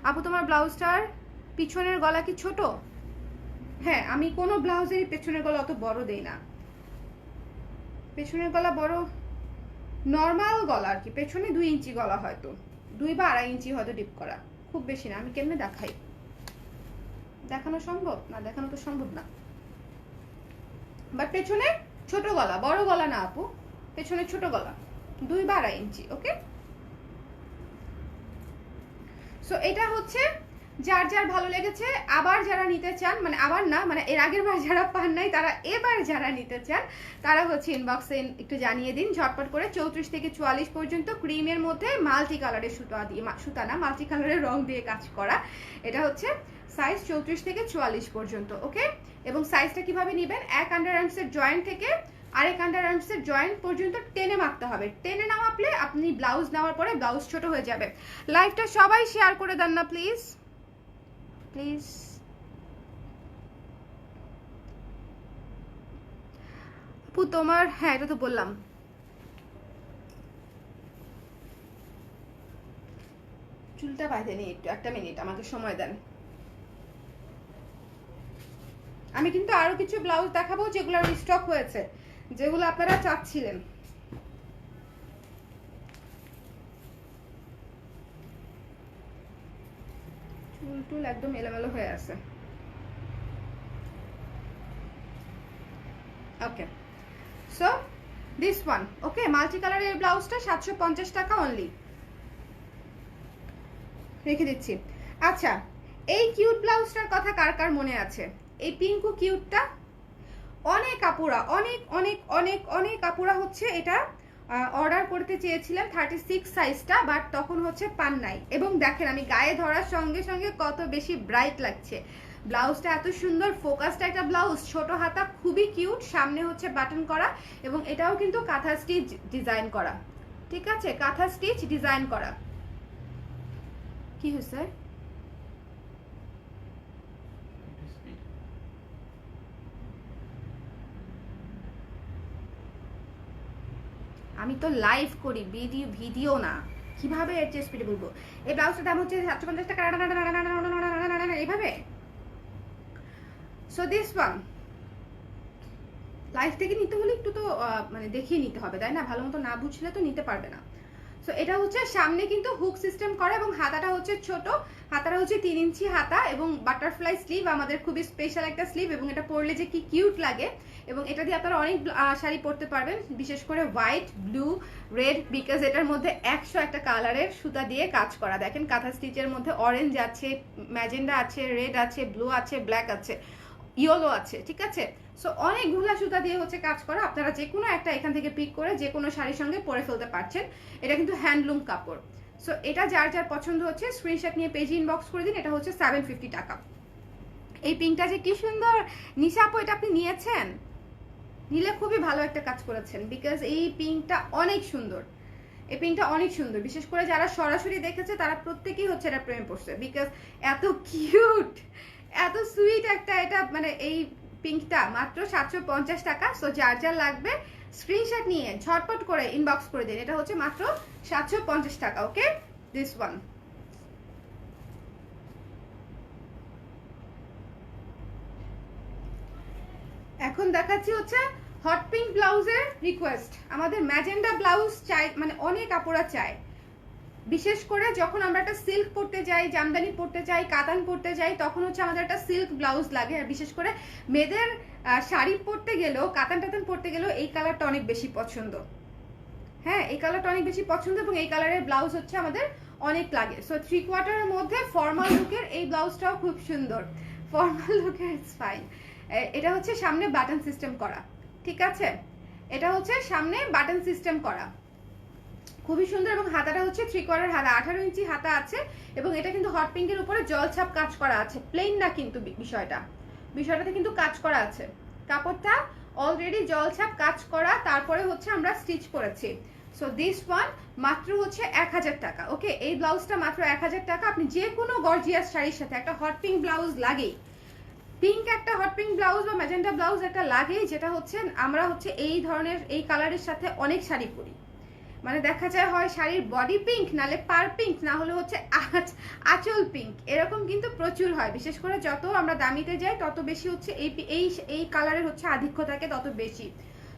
আপু তোমার ব্লাউজটার পিছনের গলা কি ছোট? হ্যাঁ, আমি কোনো ব্লাউজেরই পেছনের গলা অত বড় দেই না, পেছনের গলা বড় নর্মাল গলা আর কি, পেছনে 2 ইঞ্চি গলা, হয়তো 2 বা 2.5 ইঞ্চি হয়তো ডিপ করা, খুব বেশি না। আমি কেমনে দেখাই, দেখানো সম্ভব না? দেখানো তো সম্ভব না। বাট পেছনে ছোট গলা, বড় গলা না আপু, পেছনে ছোট গলা, 2 বা 2.5 ইঞ্চি। ওকে, সো এটা হচ্ছে যার যার ভালো লেগেছে। আবার যারা নিতে চান, মানে আবার না, মানে এর আগের বার যারা পান নাই তারা এবার যারা নিতে চান তারা হচ্ছে ইনবক্সে একটু জানিয়ে দিন ঝটপট করে। 34 থেকে 44 পর্যন্ত ক্রিমের মধ্যে মাল্টি কালারের সুতা দিয়ে, সুতা না, মাল্টি কালারের রং দিয়ে কাজ করা। এটা হচ্ছে সাইজ 34 থেকে 44 পর্যন্ত। ওকে, এবং সাইজটা কিভাবে নেবেন, এক আন্ডার আর্মসের জয়েন্ট থেকে আরেক আন্ডার আর্মসের জয়েন্ট পর্যন্ত টেনে মাপতে হবে। টেনে না মাপলে আপনি ব্লাউজ নেওয়ার পরে ব্লাউজ ছোট হয়ে যাবে। লাইভটা সবাই শেয়ার করে দেন না প্লিজ, প্লিজ। আপু তোমার, হ্যাঁ এটা তো বললাম। চুলটা বাঁধে নি একটু, একটা মিনিট আমাকে সময় দেন। আমি কিন্তু আরো কিছু ব্লাউজ দেখাবো যেগুলো রিস্টক হয়েছে, যেগুলো আপনারা চাচ্ছিলেন। চুল টুল একদম এলোমেলো হয়ে আছে। Okay, so this one. Okay, multi কালারের ব্লাউজটা 750 টাকা অনলি, রেখে দিচ্ছি। আচ্ছা, এই কিউট ব্লাউজটার কথা কার কার মনে আছে? এই পিঙ্কু কিউটটা অনেক আপুরা, অনেক অনেক অনেক অনেক আপুরা হচ্ছে এটা অর্ডার করতে চেয়েছিলেন 36 সাইজটা, বাট তখন হচ্ছে পান নাই। এবং দেখেন আমি গায়ে ধরার সঙ্গে সঙ্গে কত বেশি ব্রাইট লাগছে। ব্লাউজটা এত সুন্দর, ফোকাসটা একটা ব্লাউজ, ছোট হাতা, খুবই কিউট, সামনে হচ্ছে বাটন করা, এবং এটাও কিন্তু কাঁথা স্টিচ ডিজাইন করা। ঠিক আছে, কাঁথা স্টিচ ডিজাইন করা। কি হয়েছে? আমি তো লাইভ করি, ভিডিও না, কিভাবে এর চেয়ে স্পিডে বলবো? এই ব্লাউজটার দাম হচ্ছে 750 টাকা, এইভাবে। সো দিস ওয়ান, লাইভ থেকে নিতে হলে একটু তো মানে দেখিয়ে নিতে হবে, তাই না? ভালো মতো না বুঝলে তো নিতে পারবে না। সো এটা হচ্ছে সামনে কিন্তু হুক সিস্টেম করা, এবং হাতাটা হচ্ছে ছোট, হাতাটা হচ্ছে 3 ইঞ্চি হাতা, এবং বাটারফ্লাই স্লিভ, আমাদের খুবই স্পেশাল একটা স্লিভ, এবং এটা পরলে যে কি কিউট লাগে। এবং এটা দিয়ে আপনারা অনেক শাড়ি পরতে পারবেন, বিশেষ করে হোয়াইট, ব্লু, রেড, বিকজ এটার মধ্যে 100 একটা কালারের সুতা দিয়ে কাজ করা। দেখেন কাঁথা স্টিচের মধ্যে অরেঞ্জ আছে, ম্যাজেন্ডা আছে, রেড আছে, ব্লু আছে, ব্ল্যাক আছে, ইয়েলো আছে। ঠিক আছে, সো অনেকগুলো সুতা দিয়ে হচ্ছে কাজ করা। আপনারা যে কোনো একটা এখান থেকে পিক করে যে কোনো শাড়ির সঙ্গে পরে ফেলতে পারছেন। এটা কিন্তু হ্যান্ডলুম কাপড়। সো এটা যার যার পছন্দ হচ্ছে স্ক্রিনশট নিয়ে পেজে ইনবক্স করে দিন। এটা হচ্ছে 750 টাকা। এই পিঙ্কটা যে কি সুন্দর, নিশা আপু এটা আপনি নিয়েছেন? নিলে খুবই ভালো একটা কাজ করেছেন, বিকজ এই পিঙ্কটা অনেক সুন্দর। এই পিঙ্কটা অনেক সুন্দর, বিশেষ করে যারা সরাসরি দেখেছে তারা প্রত্যেকেই হচ্ছে এটা প্রেমে পড়ছে, বিকজ এত কিউট, এত সুইট একটা, এটা মানে এই পিঙ্কটা মাত্র 750 টাকা। সো যার যার লাগবে স্ক্রিনশট নিয়ে ঝটপট করে ইনবক্স করে দিন। এটা হচ্ছে মাত্র 750 টাকা। ওকে, দিস ওয়ান। এখন দেখাচ্ছি হচ্ছে হট পিঙ্ক ব্লাউজের রিকোয়েস্ট। আমাদের ম্যাজেন্ডা ব্লাউজ চাই, মানে অনেক আপুরা চায়, বিশেষ করে যখন আমরা একটা সিল্ক পরতে যাই, জামদানি পরতে যাই, কাতান পরতে যাই, তখন হচ্ছে আমাদের একটা সিল্ক ব্লাউজ লাগে। আর বিশেষ করে মেয়েদের শাড়ি পরতে গেলেও, কাতান টাতান পরতে গেলেও এই কালারটা অনেক বেশি পছন্দ। হ্যাঁ, এই কালারটা অনেক বেশি পছন্দ, এবং এই কালারের ব্লাউজ হচ্ছে আমাদের অনেক লাগে। সো 3/4 মধ্যে ফর্মাল লুকের এই ব্লাউজটাও খুব সুন্দর, ফর্মাল লুকের, ইটস ফাইন। এটা হচ্ছে সামনে বাটন সিস্টেম করা। ঠিক আছে, এটা হচ্ছে সামনে বাটন সিস্টেম করা, খুবই সুন্দর। এবং হাতাটা হচ্ছে 3/4 হাতা, 18 ইঞ্চি হাতা আছে, এবং এটা কিন্তু হট পিঙ্কের উপরে জলছাপ কাজ করা আছে, প্লেন না কিন্তু বিষয়টাতে কিন্তু কাজ করা আছে। কাপড়টা অলরেডি জলছাপ কাজ করা, তারপরে হচ্ছে আমরা স্টিচ করেছি। সো দিস ওয়ান মাত্র হচ্ছে 1000 টাকা। ওকে, এই ব্লাউজটা মাত্র 1000 টাকা। আপনি যে কোনো গর্জিয়াস শাড়ির সাথে একটা হট পিঙ্ক ব্লাউজ লাগেই, পিঙ্ক একটা হট পিঙ্ক ব্লাউজ বা ম্যাজেন্টা ব্লাউজ একটা লাগেই, যেটা হচ্ছে আমরা হচ্ছে এই ধরনের এই কালারের সাথে অনেক শাড়ি পরি। মানে দেখা যায় হয় শাড়ির বডি পিঙ্ক, নালে পার পিঙ্ক, না হলে হচ্ছে আঁচল পিঙ্ক, এরকম কিন্তু প্রচুর হয়। বিশেষ করে যত আমরা দামিতে যাই তত বেশি হচ্ছে এই কালারের হচ্ছে আধিক্য থাকে তত বেশি।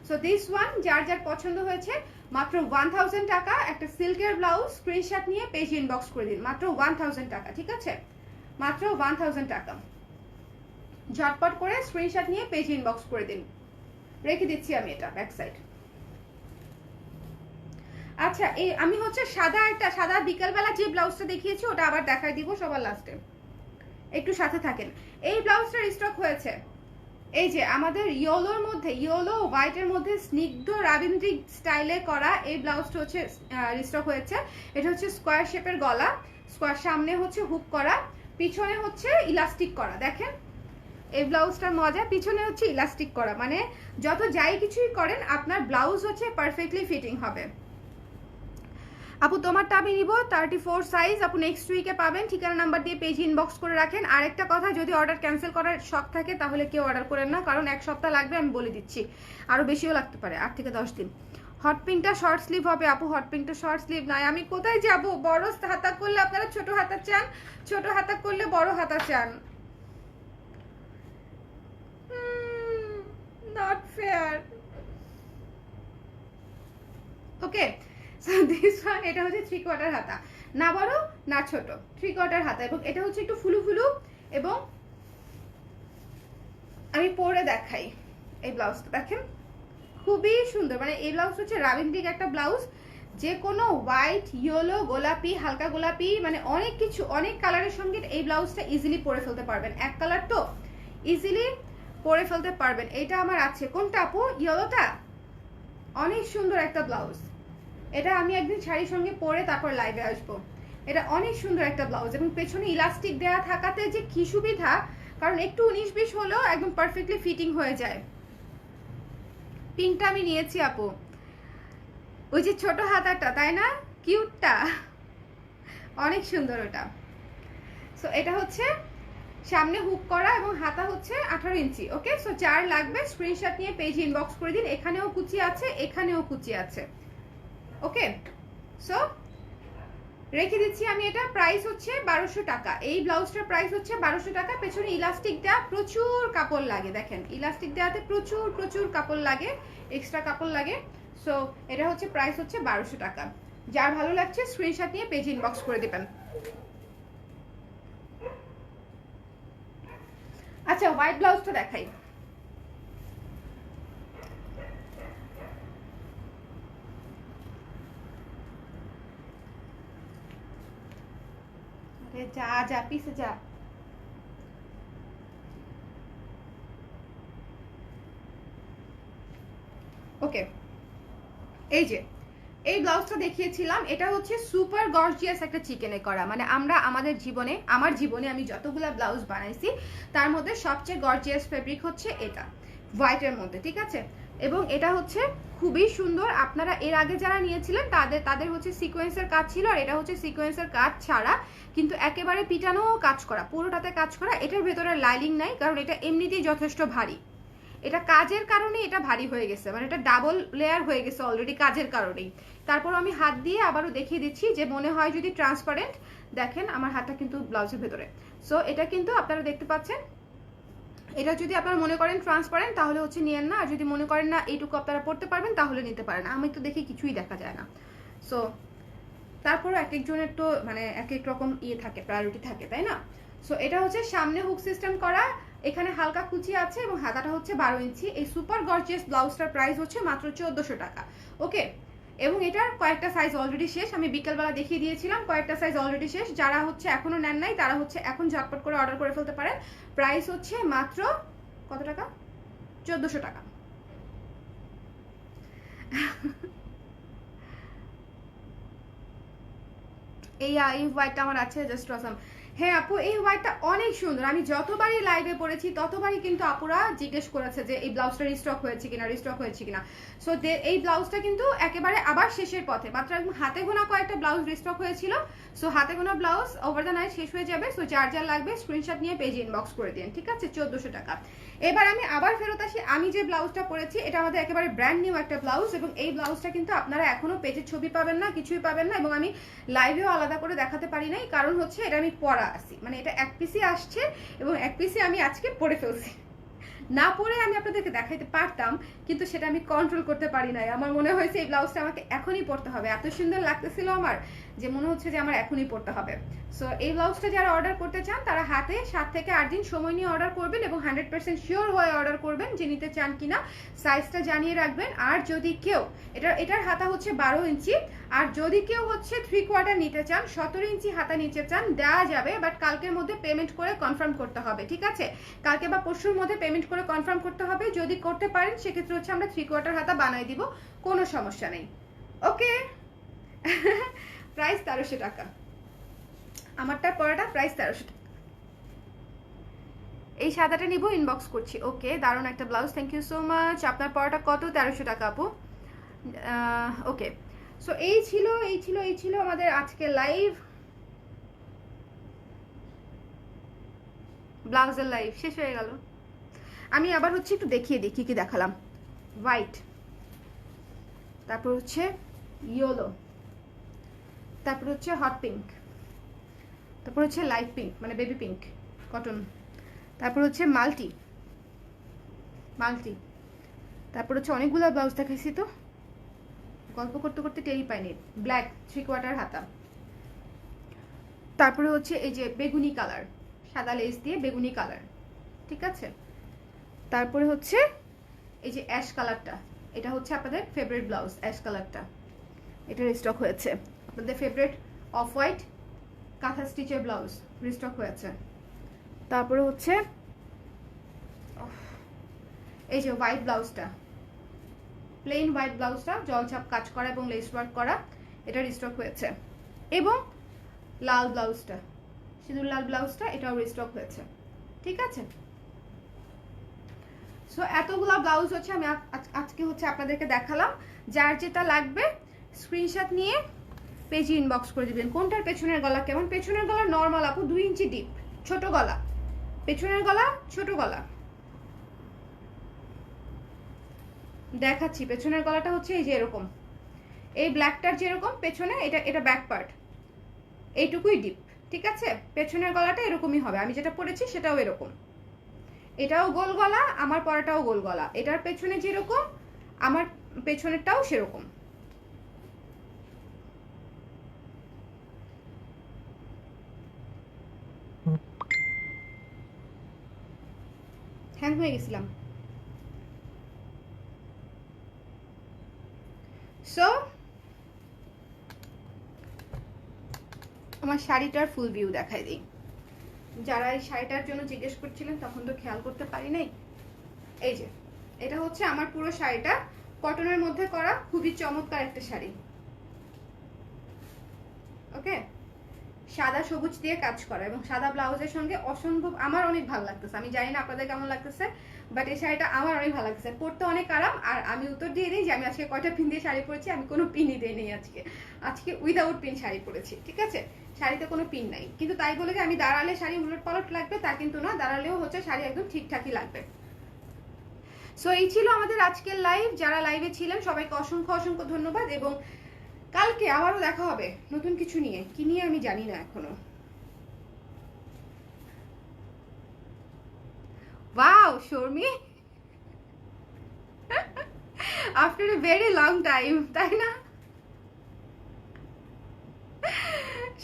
সো সো দিস ওয়ান যার যার পছন্দ হয়েছে মাত্র 1000 টাকা, একটা সিল্কের ব্লাউজ, স্ক্রিনশট নিয়ে পেজ ইনবক্স করে দিন, মাত্র 1000 টাকা, ঠিক আছে, মাত্র 1000 টাকা। ঝটপট করে স্ক্রিনশট নিয়ে পেজ ইনবক্স করে দিন। রেখে দিচ্ছি আমি এটা ব্যাক সাইড। আচ্ছা, এই আমি হচ্ছে সাদা বিকালবেলা যে ব্লাউজটা দেখিয়েছি ওটা আবার দেখাই দিব সবার লাস্টে, একটু সাথে থাকেন। এই ব্লাউজটার স্টক হয়েছে, এই যে আমাদের ইয়েলোর মধ্যে, ইয়েলো হোয়াইটের মধ্যে স্নিগ্ধ রাবীন্দ্রিক স্টাইলে করা এই ব্লাউজটা হচ্ছে স্টক হয়েছে। এটা হচ্ছে স্কোয়ার শেপের গলা, স্কোয়ার, সামনে হচ্ছে হুক করা, পিছনে হচ্ছে ইলাস্টিক করা। দেখেন এই ব্লাউজটার মজা, পিছনে হচ্ছে ইলাস্টিক করা, মানে যত যাই কিছুই করেন আপনার ব্লাউজ হচ্ছে পারফেক্টলি ফিটিং হবে। আপু তোমারটা আমি নিব 34 সাইজ, আপু নেক্সট উইকে পাবেন, ঠিকানা নাম্বার দিয়ে পেজ ইনবক্স করে রাখেন। আরেকটা কথা, যদি অর্ডার ক্যান্সেল করার শখ থাকে তাহলে কেউ অর্ডার করেন না, কারণ 1 সপ্তাহ লাগবে, আমি বলে দিচ্ছি, আরো বেশিও লাগতে পারে, 8 থেকে 10 দিন। হট পিঙ্কটা শর্ট স্লিভ হবে আপু, হট পিঙ্কটা শর্ট স্লিভ নয়। আমি কোথায় যাব? বড় হাতা করলে আপনারা ছোট হাতা চান, ছোট হাতা করলে বড় হাতা চান, not fair. Okay, so this one, এটা হচ্ছে 3/4 হাতা, না বড় না ছোট, 3/4 হাতা, এবং এটা হচ্ছে একটু ফুলু ফুলু, এবং আমি পরে দেখাই এই ব্লাউজটা, দেখেন খুবই সুন্দর, মানে এই ব্লাউজ হচ্ছে রাবীন্দ্রিক একটা ব্লাউজ, যে কোনো হোয়াইট, ইয়েলো, গোলাপি, হালকা গোলাপি, মানে অনেক কিছু, অনেক কালারের সঙ্গে এই ব্লাউজটা ইজিলি পরে ফেলতে পারবেন, এক কালার তো ইজিলি পরে ফেলতে পারবেন। এটা আমার আছে, কোনটা আপু? ইয়েলোটা, অনেক সুন্দর একটা ব্লাউজ, এটা আমি একদিন শাড়ির সঙ্গে পরে তারপর লাইভে আসবো। এটা অনেক সুন্দর একটা ব্লাউজ, এবং পেছনে ইলাস্টিক দেওয়া থাকাতে যে কি সুবিধা, কারণ একটু 19-20 হলেও একদম পারফেক্টলি ফিটিং হয়ে যায়। পিঙ্কটা আমি নিয়েছি আপু, ওই যে ছোট হাতাটা, তাই না, কিউটটা, অনেক সুন্দর ওটা। সো এটা হচ্ছে সামনে হুক করা এবং হাতা হচ্ছে 18 ইঞ্চি। ওকে, সো 4 লাগবে, স্ক্রিনশট নিয়ে পেজ ইনবক্স করে দিন। এখানেও কুচি আছে, এখানেও কুচি আছে। ওকে, সো রেখে দিচ্ছি আমি, এটা প্রাইস হচ্ছে 1200 টাকা। এই ব্লাউজটার প্রাইস হচ্ছে 1200 টাকা। পেছনে ইলাস্টিক দেওয়া, প্রচুর কাপড় লাগে, দেখেন ইলাস্টিক দেওয়াতে প্রচুর প্রচুর কাপড় লাগে, এক্সট্রা কাপড় লাগে। সো এটা হচ্ছে প্রাইস হচ্ছে 1200 টাকা। যার ভালো লাগছে স্ক্রিনশট নিয়ে পেজ ইনবক্স করে দেবেন। আচ্ছা, হোয়াইট ব্লাউজটা দেখাই। যা যা পিছে যা। ওকে, এই যে এই ব্লাউজটা দেখিয়েছিলাম, এটা হচ্ছে সুপার গর্জিয়াস একটা চিকেনে করা, মানে আমরা আমাদের জীবনে, আমার জীবনে আমি যতগুলা ব্লাউজ বানাইছি তার মধ্যে সবচেয়ে গর্জিয়াস ফেব্রিক হচ্ছে এটা, হোয়াইটের মধ্যে, ঠিক আছে। এবং এটা হচ্ছে খুবই সুন্দর। আপনারা এর আগে যারা নিয়েছিলেন তাদের হচ্ছে সিকোয়েন্সের কাজ ছিল, আর এটা হচ্ছে সিকোয়েন্সের কাজ ছাড়া, কিন্তু একেবারে পিটানো কাজ করা, পুরোটাতে কাজ করা। এটার ভেতরে লাইলিং নাই, কারণ এটা এমনিতেই যথেষ্ট ভারী, এটা কাজের কারণে এটা ভারী হয়ে গেছে, মানে এটা ডাবল লেয়ার হয়ে গেছে অলরেডি কাজের কারণেই। তারপর আমি হাত দিয়ে আবারও দেখিয়ে দিচ্ছি, যে মনে হয় যদি ট্রান্সপারেন্ট, দেখেন আমার হাতটা কিন্তু ব্লাউজের ভেতরে। সো এটা কিন্তু আপনারা দেখতে পাচ্ছেন, এটা যদি আপনারা মনে করেন ট্রান্সপারেন্ট তাহলে হচ্ছে নিয়েন না, আর যদি মনে করেন না এইটুকু আপনারা পড়তে পারবেন তাহলে নিতে পারেন। আমি তো দেখি কিছুই দেখা যায় না। সো তারপরে এক একজনের তো মানে এক এক রকম ইয়ে থাকে, প্রায়োরিটি থাকে, তাই না। সো এটা হচ্ছে সামনে হুক সিস্টেম করা, এখানে হালকা কুচি আছে, এবং হাতাটা হচ্ছে 12 ইঞ্চি। এই সুপার গর্জিয়াস ব্লাউজটার প্রাইস হচ্ছে মাত্র 1400 টাকা। ওকে, এবং এটার কয়েকটা সাইজ অলরেডি শেষ, আমি বিকালবেলা দেখিয়ে দিয়েছিলাম, কয়েকটা সাইজ অলরেডি শেষ। যারা হচ্ছে এখনো নেন নাই তারা হচ্ছে এখন ঝটপট করে অর্ডার করে ফেলতে পারেন। প্রাইস হচ্ছে মাত্র কত টাকা? 1400 টাকা। এই হোয়াইটটা আমার আছে, জাস্ট অসাম। হ্যাঁ আপু, এই হোয়াইটটা অনেক সুন্দর। আমি যতবারই লাইভে পড়েছি ততবারই কিন্তু আপুরা জিজ্ঞেস করেছে যে এই ব্লাউজটা রিস্টক হয়েছে কিনা, রিস্টক হয়েছে কিনা। সো এই ব্লাউজটা কিন্তু একেবারে আবার শেষের পথে, মাত্র একদম হাতে গোনা কয়েকটা ব্লাউজ রিস্টক হয়েছিল। সো হাতে গোনা ব্লাউজ ওভার দ্য নাইট শেষ হয়ে যাবে। সো যার যার লাগবে স্ক্রিনশট নিয়ে পেজে ইনবক্স করে দিন, ঠিক আছে। 1400 টাকা। এবার আমি আবার ফেরত আসি, আমি যে ব্লাউজটা পরেছি এটা আমাদের একেবারে ব্র্যান্ড নিউ একটা ব্লাউজ, এবং এই ব্লাউজটা কিন্তু আপনারা এখনো পেজের ছবি পাবেন না, কিছুই পাবেন না, এবং আমি লাইভেও আলাদা করে দেখাতে পারি নাই, কারণ হচ্ছে এটা আমি পরা আসি, মানে এটা এক পিসি আসছে এবং এক পিসি আমি আজকে পরে ফেলছি, না পরে আমি আপনাদেরকে দেখাইতে পারতাম, কিন্তু সেটা আমি কন্ট্রোল করতে পারি নাই। আমার মনে হয়েছে এই ব্লাউজটা আমাকে এখনই পরতে হবে, এত সুন্দর লাগতেছিল আমার যে মনে হচ্ছে যে আমার এখনই পরতে হবে। সো এই ব্লাউজটা যারা অর্ডার করতে চান তারা হাতে 7 থেকে 8 দিন সময় নিয়ে অর্ডার করবেন এবং 100% শিওর হয়ে অর্ডার করবেন যে নিতে চান কিনা, সাইজটা জানিয়ে রাখবেন। আর যদি কেউ এটার হাতা হচ্ছে 12 ইঞ্চি, আর যদি কেউ হচ্ছে 3/4 নিতে চান, 17 ইঞ্চি হাতা নিতে চান, দেওয়া যাবে, বাট কালকের মধ্যে পেমেন্ট করে কনফার্ম করতে হবে, ঠিক আছে? কালকে বা পরশুর মধ্যে পেমেন্ট করে কনফার্ম করতে হবে। যদি করতে পারেন সেক্ষেত্রে হচ্ছে আমরা 3/4 হাতা বানাই দিব, কোনো সমস্যা নেই। ওকে। প্রাইস 1300 টাকা, আমারটার পরাটা প্রাইস 1300 টাকা। এই সাদাটা নিব, ইনবক্স করছি। ওকে, দারুণ একটা blouse, thank you so much. আপনার পরাটা কত? 1300 টাকা আপু। ওকে, সো এই ছিল আমাদের আজকে লাইভ, ব্লাউজের লাইভ শেষ হয়ে গেল। আমি আবার হচ্ছে একটু দেখিয়ে দিই কি কি দেখালাম। হোয়াইট, তারপর হচ্ছে ইয়েলো, তারপর হচ্ছে হট পিঙ্ক, তারপর হচ্ছে লাইট পিঙ্ক মানে বেবি পিঙ্ক কটন, তারপর হচ্ছে মাল্টি, তারপর হচ্ছে অনেকগুলো ব্লাউজ দেখাইছি, তো গল্প করতে করতে টেরি পাইনি। ব্ল্যাক 3/4 হাতা, তারপরে হচ্ছে এই যে বেগুনি কালার, সাদা লেস দিয়ে বেগুনি কালার, ঠিক আছে? তারপরে হচ্ছে এই যে অ্যাশ কালারটা, এটা হচ্ছে আপনাদের ফেভারিট ব্লাউজ, অ্যাশ কালারটা, এটা রিস্টক হয়েছে। আপনাদের ফেভারিট অফ হোয়াইট কাঁথা স্টিচের ব্লাউজ রিস্টক হয়েছে। তারপরে হচ্ছে এই যে হোয়াইট ব্লাউজটা, প্লেন হোয়াইট ব্লাউজটা জলছাপ কাজ করা এবং লেস ওয়ার্ক করা, এটা রিস্টক হয়েছে। এবং লাল ব্লাউজটা, সিঁদুর লাল ব্লাউজটা, এটাও রিস্টক হয়েছে, ঠিক আছে? সো এতগুলা ব্লাউজ হচ্ছে আমি আজকে হচ্ছে আপনাদেরকে দেখালাম। যার যেটা লাগবে স্ক্রিনশট নিয়ে পেজে ইনবক্স করে দিবেন। কোনটার পেছনের গলা কেমন? পেছনের গলা নর্মাল আপু, 2 ইঞ্চি ডিপ, ছোট গলা, পেছনের গলা ছোট গলা দেখাচ্ছি। পেছনের গলাটা হচ্ছে এই যে এরকম, এই ব্ল্যাকটার যেরকম পেছনে, এটা ব্যাক পার্ট, এইটুকুই ডিপ, ঠিক আছে? পেছনের গলাটা এরকমই হবে, আমি যেটা পরেছি সেটাও এরকম। এটাও গোল গলা, আমার পরাটাও গোল গলা, এটার পেছনে যেরকম আমার পেছনেরটাও সেরকম। হ্যাং হয়ে গেছিলাম। সো আমার শাড়িটার ফুল ভিউ দেখাই দিই। যারা এই শাড়িটার জন্য জিজ্ঞেস করছিলেন তখন তো খেয়াল করতে পারি নাই। এই যে এটা হচ্ছে আমার পুরো শাড়িটা, কটনের মধ্যে করা, খুবই চমৎকার একটা শাড়ি। ওকে, সাদা সবুজ দিয়ে কাজ করা এবং সাদা ব্লাউজের সঙ্গে অসম্ভব, আমার অনেক ভালো লাগতেছে। আমি জানি না আপনাদের কেমন লাগতেছে, বাট এই শাড়িটা আমার অনেক ভালো লাগতেছে, পরতে অনেক আরাম। আর আমি উত্তর দিয়ে দিই যে আমি আজকে কয়টা পিন দিয়ে শাড়ি পরেছি, আমি কোনো পিনই দিই নেই আজকে উইদাউট পিন শাড়ি পরেছি, ঠিক আছে? শাড়িতে কোনো পিন নাই, কিন্তু তাই বলে যে আমি দাঁড়ালে শাড়ি উলট পালট লাগবে তা কিন্তু না, দাঁড়ালেও হচ্ছে শাড়ি একদম ঠিকঠাকই লাগবে। সো এই ছিল আমাদের আজকের লাইভ। যারা লাইভে ছিলেন সবাইকে অসংখ্য অসংখ্য ধন্যবাদ, এবং কালকে আবারও দেখা হবে নতুন কিছু নিয়ে। কি নিয়ে আমি জানি না এখনো। Wow Sharmi, after a very long time, তাই না?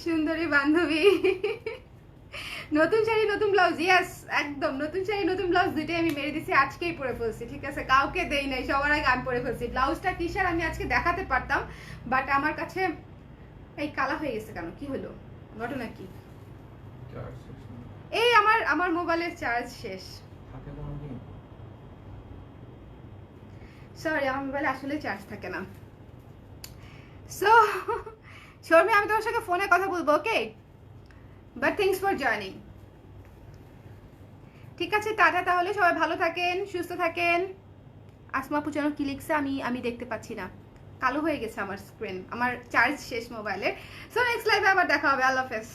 সুন্দরী বান্ধবী, নতুন শাড়ি নতুন ব্লাউজ, ইয়েস একদম নতুন শাড়ি নতুন ব্লাউজ দুইটাই আমি মেরে দিছি, আজকেই পরে ফেলছি, ঠিক আছে? কাউকে দেই নাই, সবার আগে আমি পরে ফেলছি। ব্লাউজটা কিসের আমি আজকে দেখাতে পারতাম, বাট আমার কাছে এই কালা হয়ে গেছে কেন, কি হলো, ঘটনা কি? এই আমার মোবাইলের চার্জ শেষ। সরি, আমার মোবাইলে আসলে চার্জ থাকে না। সো শর্মি, আমি তোমার সাথে ফোনে কথা বলবো, okay? But thanks for joining. ঠিক আছে, টাটা তাহলে, সবাই ভালো থাকেন, সুস্থ থাকেন। আসমা আপু যেন কি লিখছে আমি দেখতে পাচ্ছি না, কালো হয়ে গেছে আমার স্ক্রিন, আমার চার্জ শেষ মোবাইলে। সো নেক্সট লাইভে আবার দেখা হবে, আল্লাহ হাফেজ।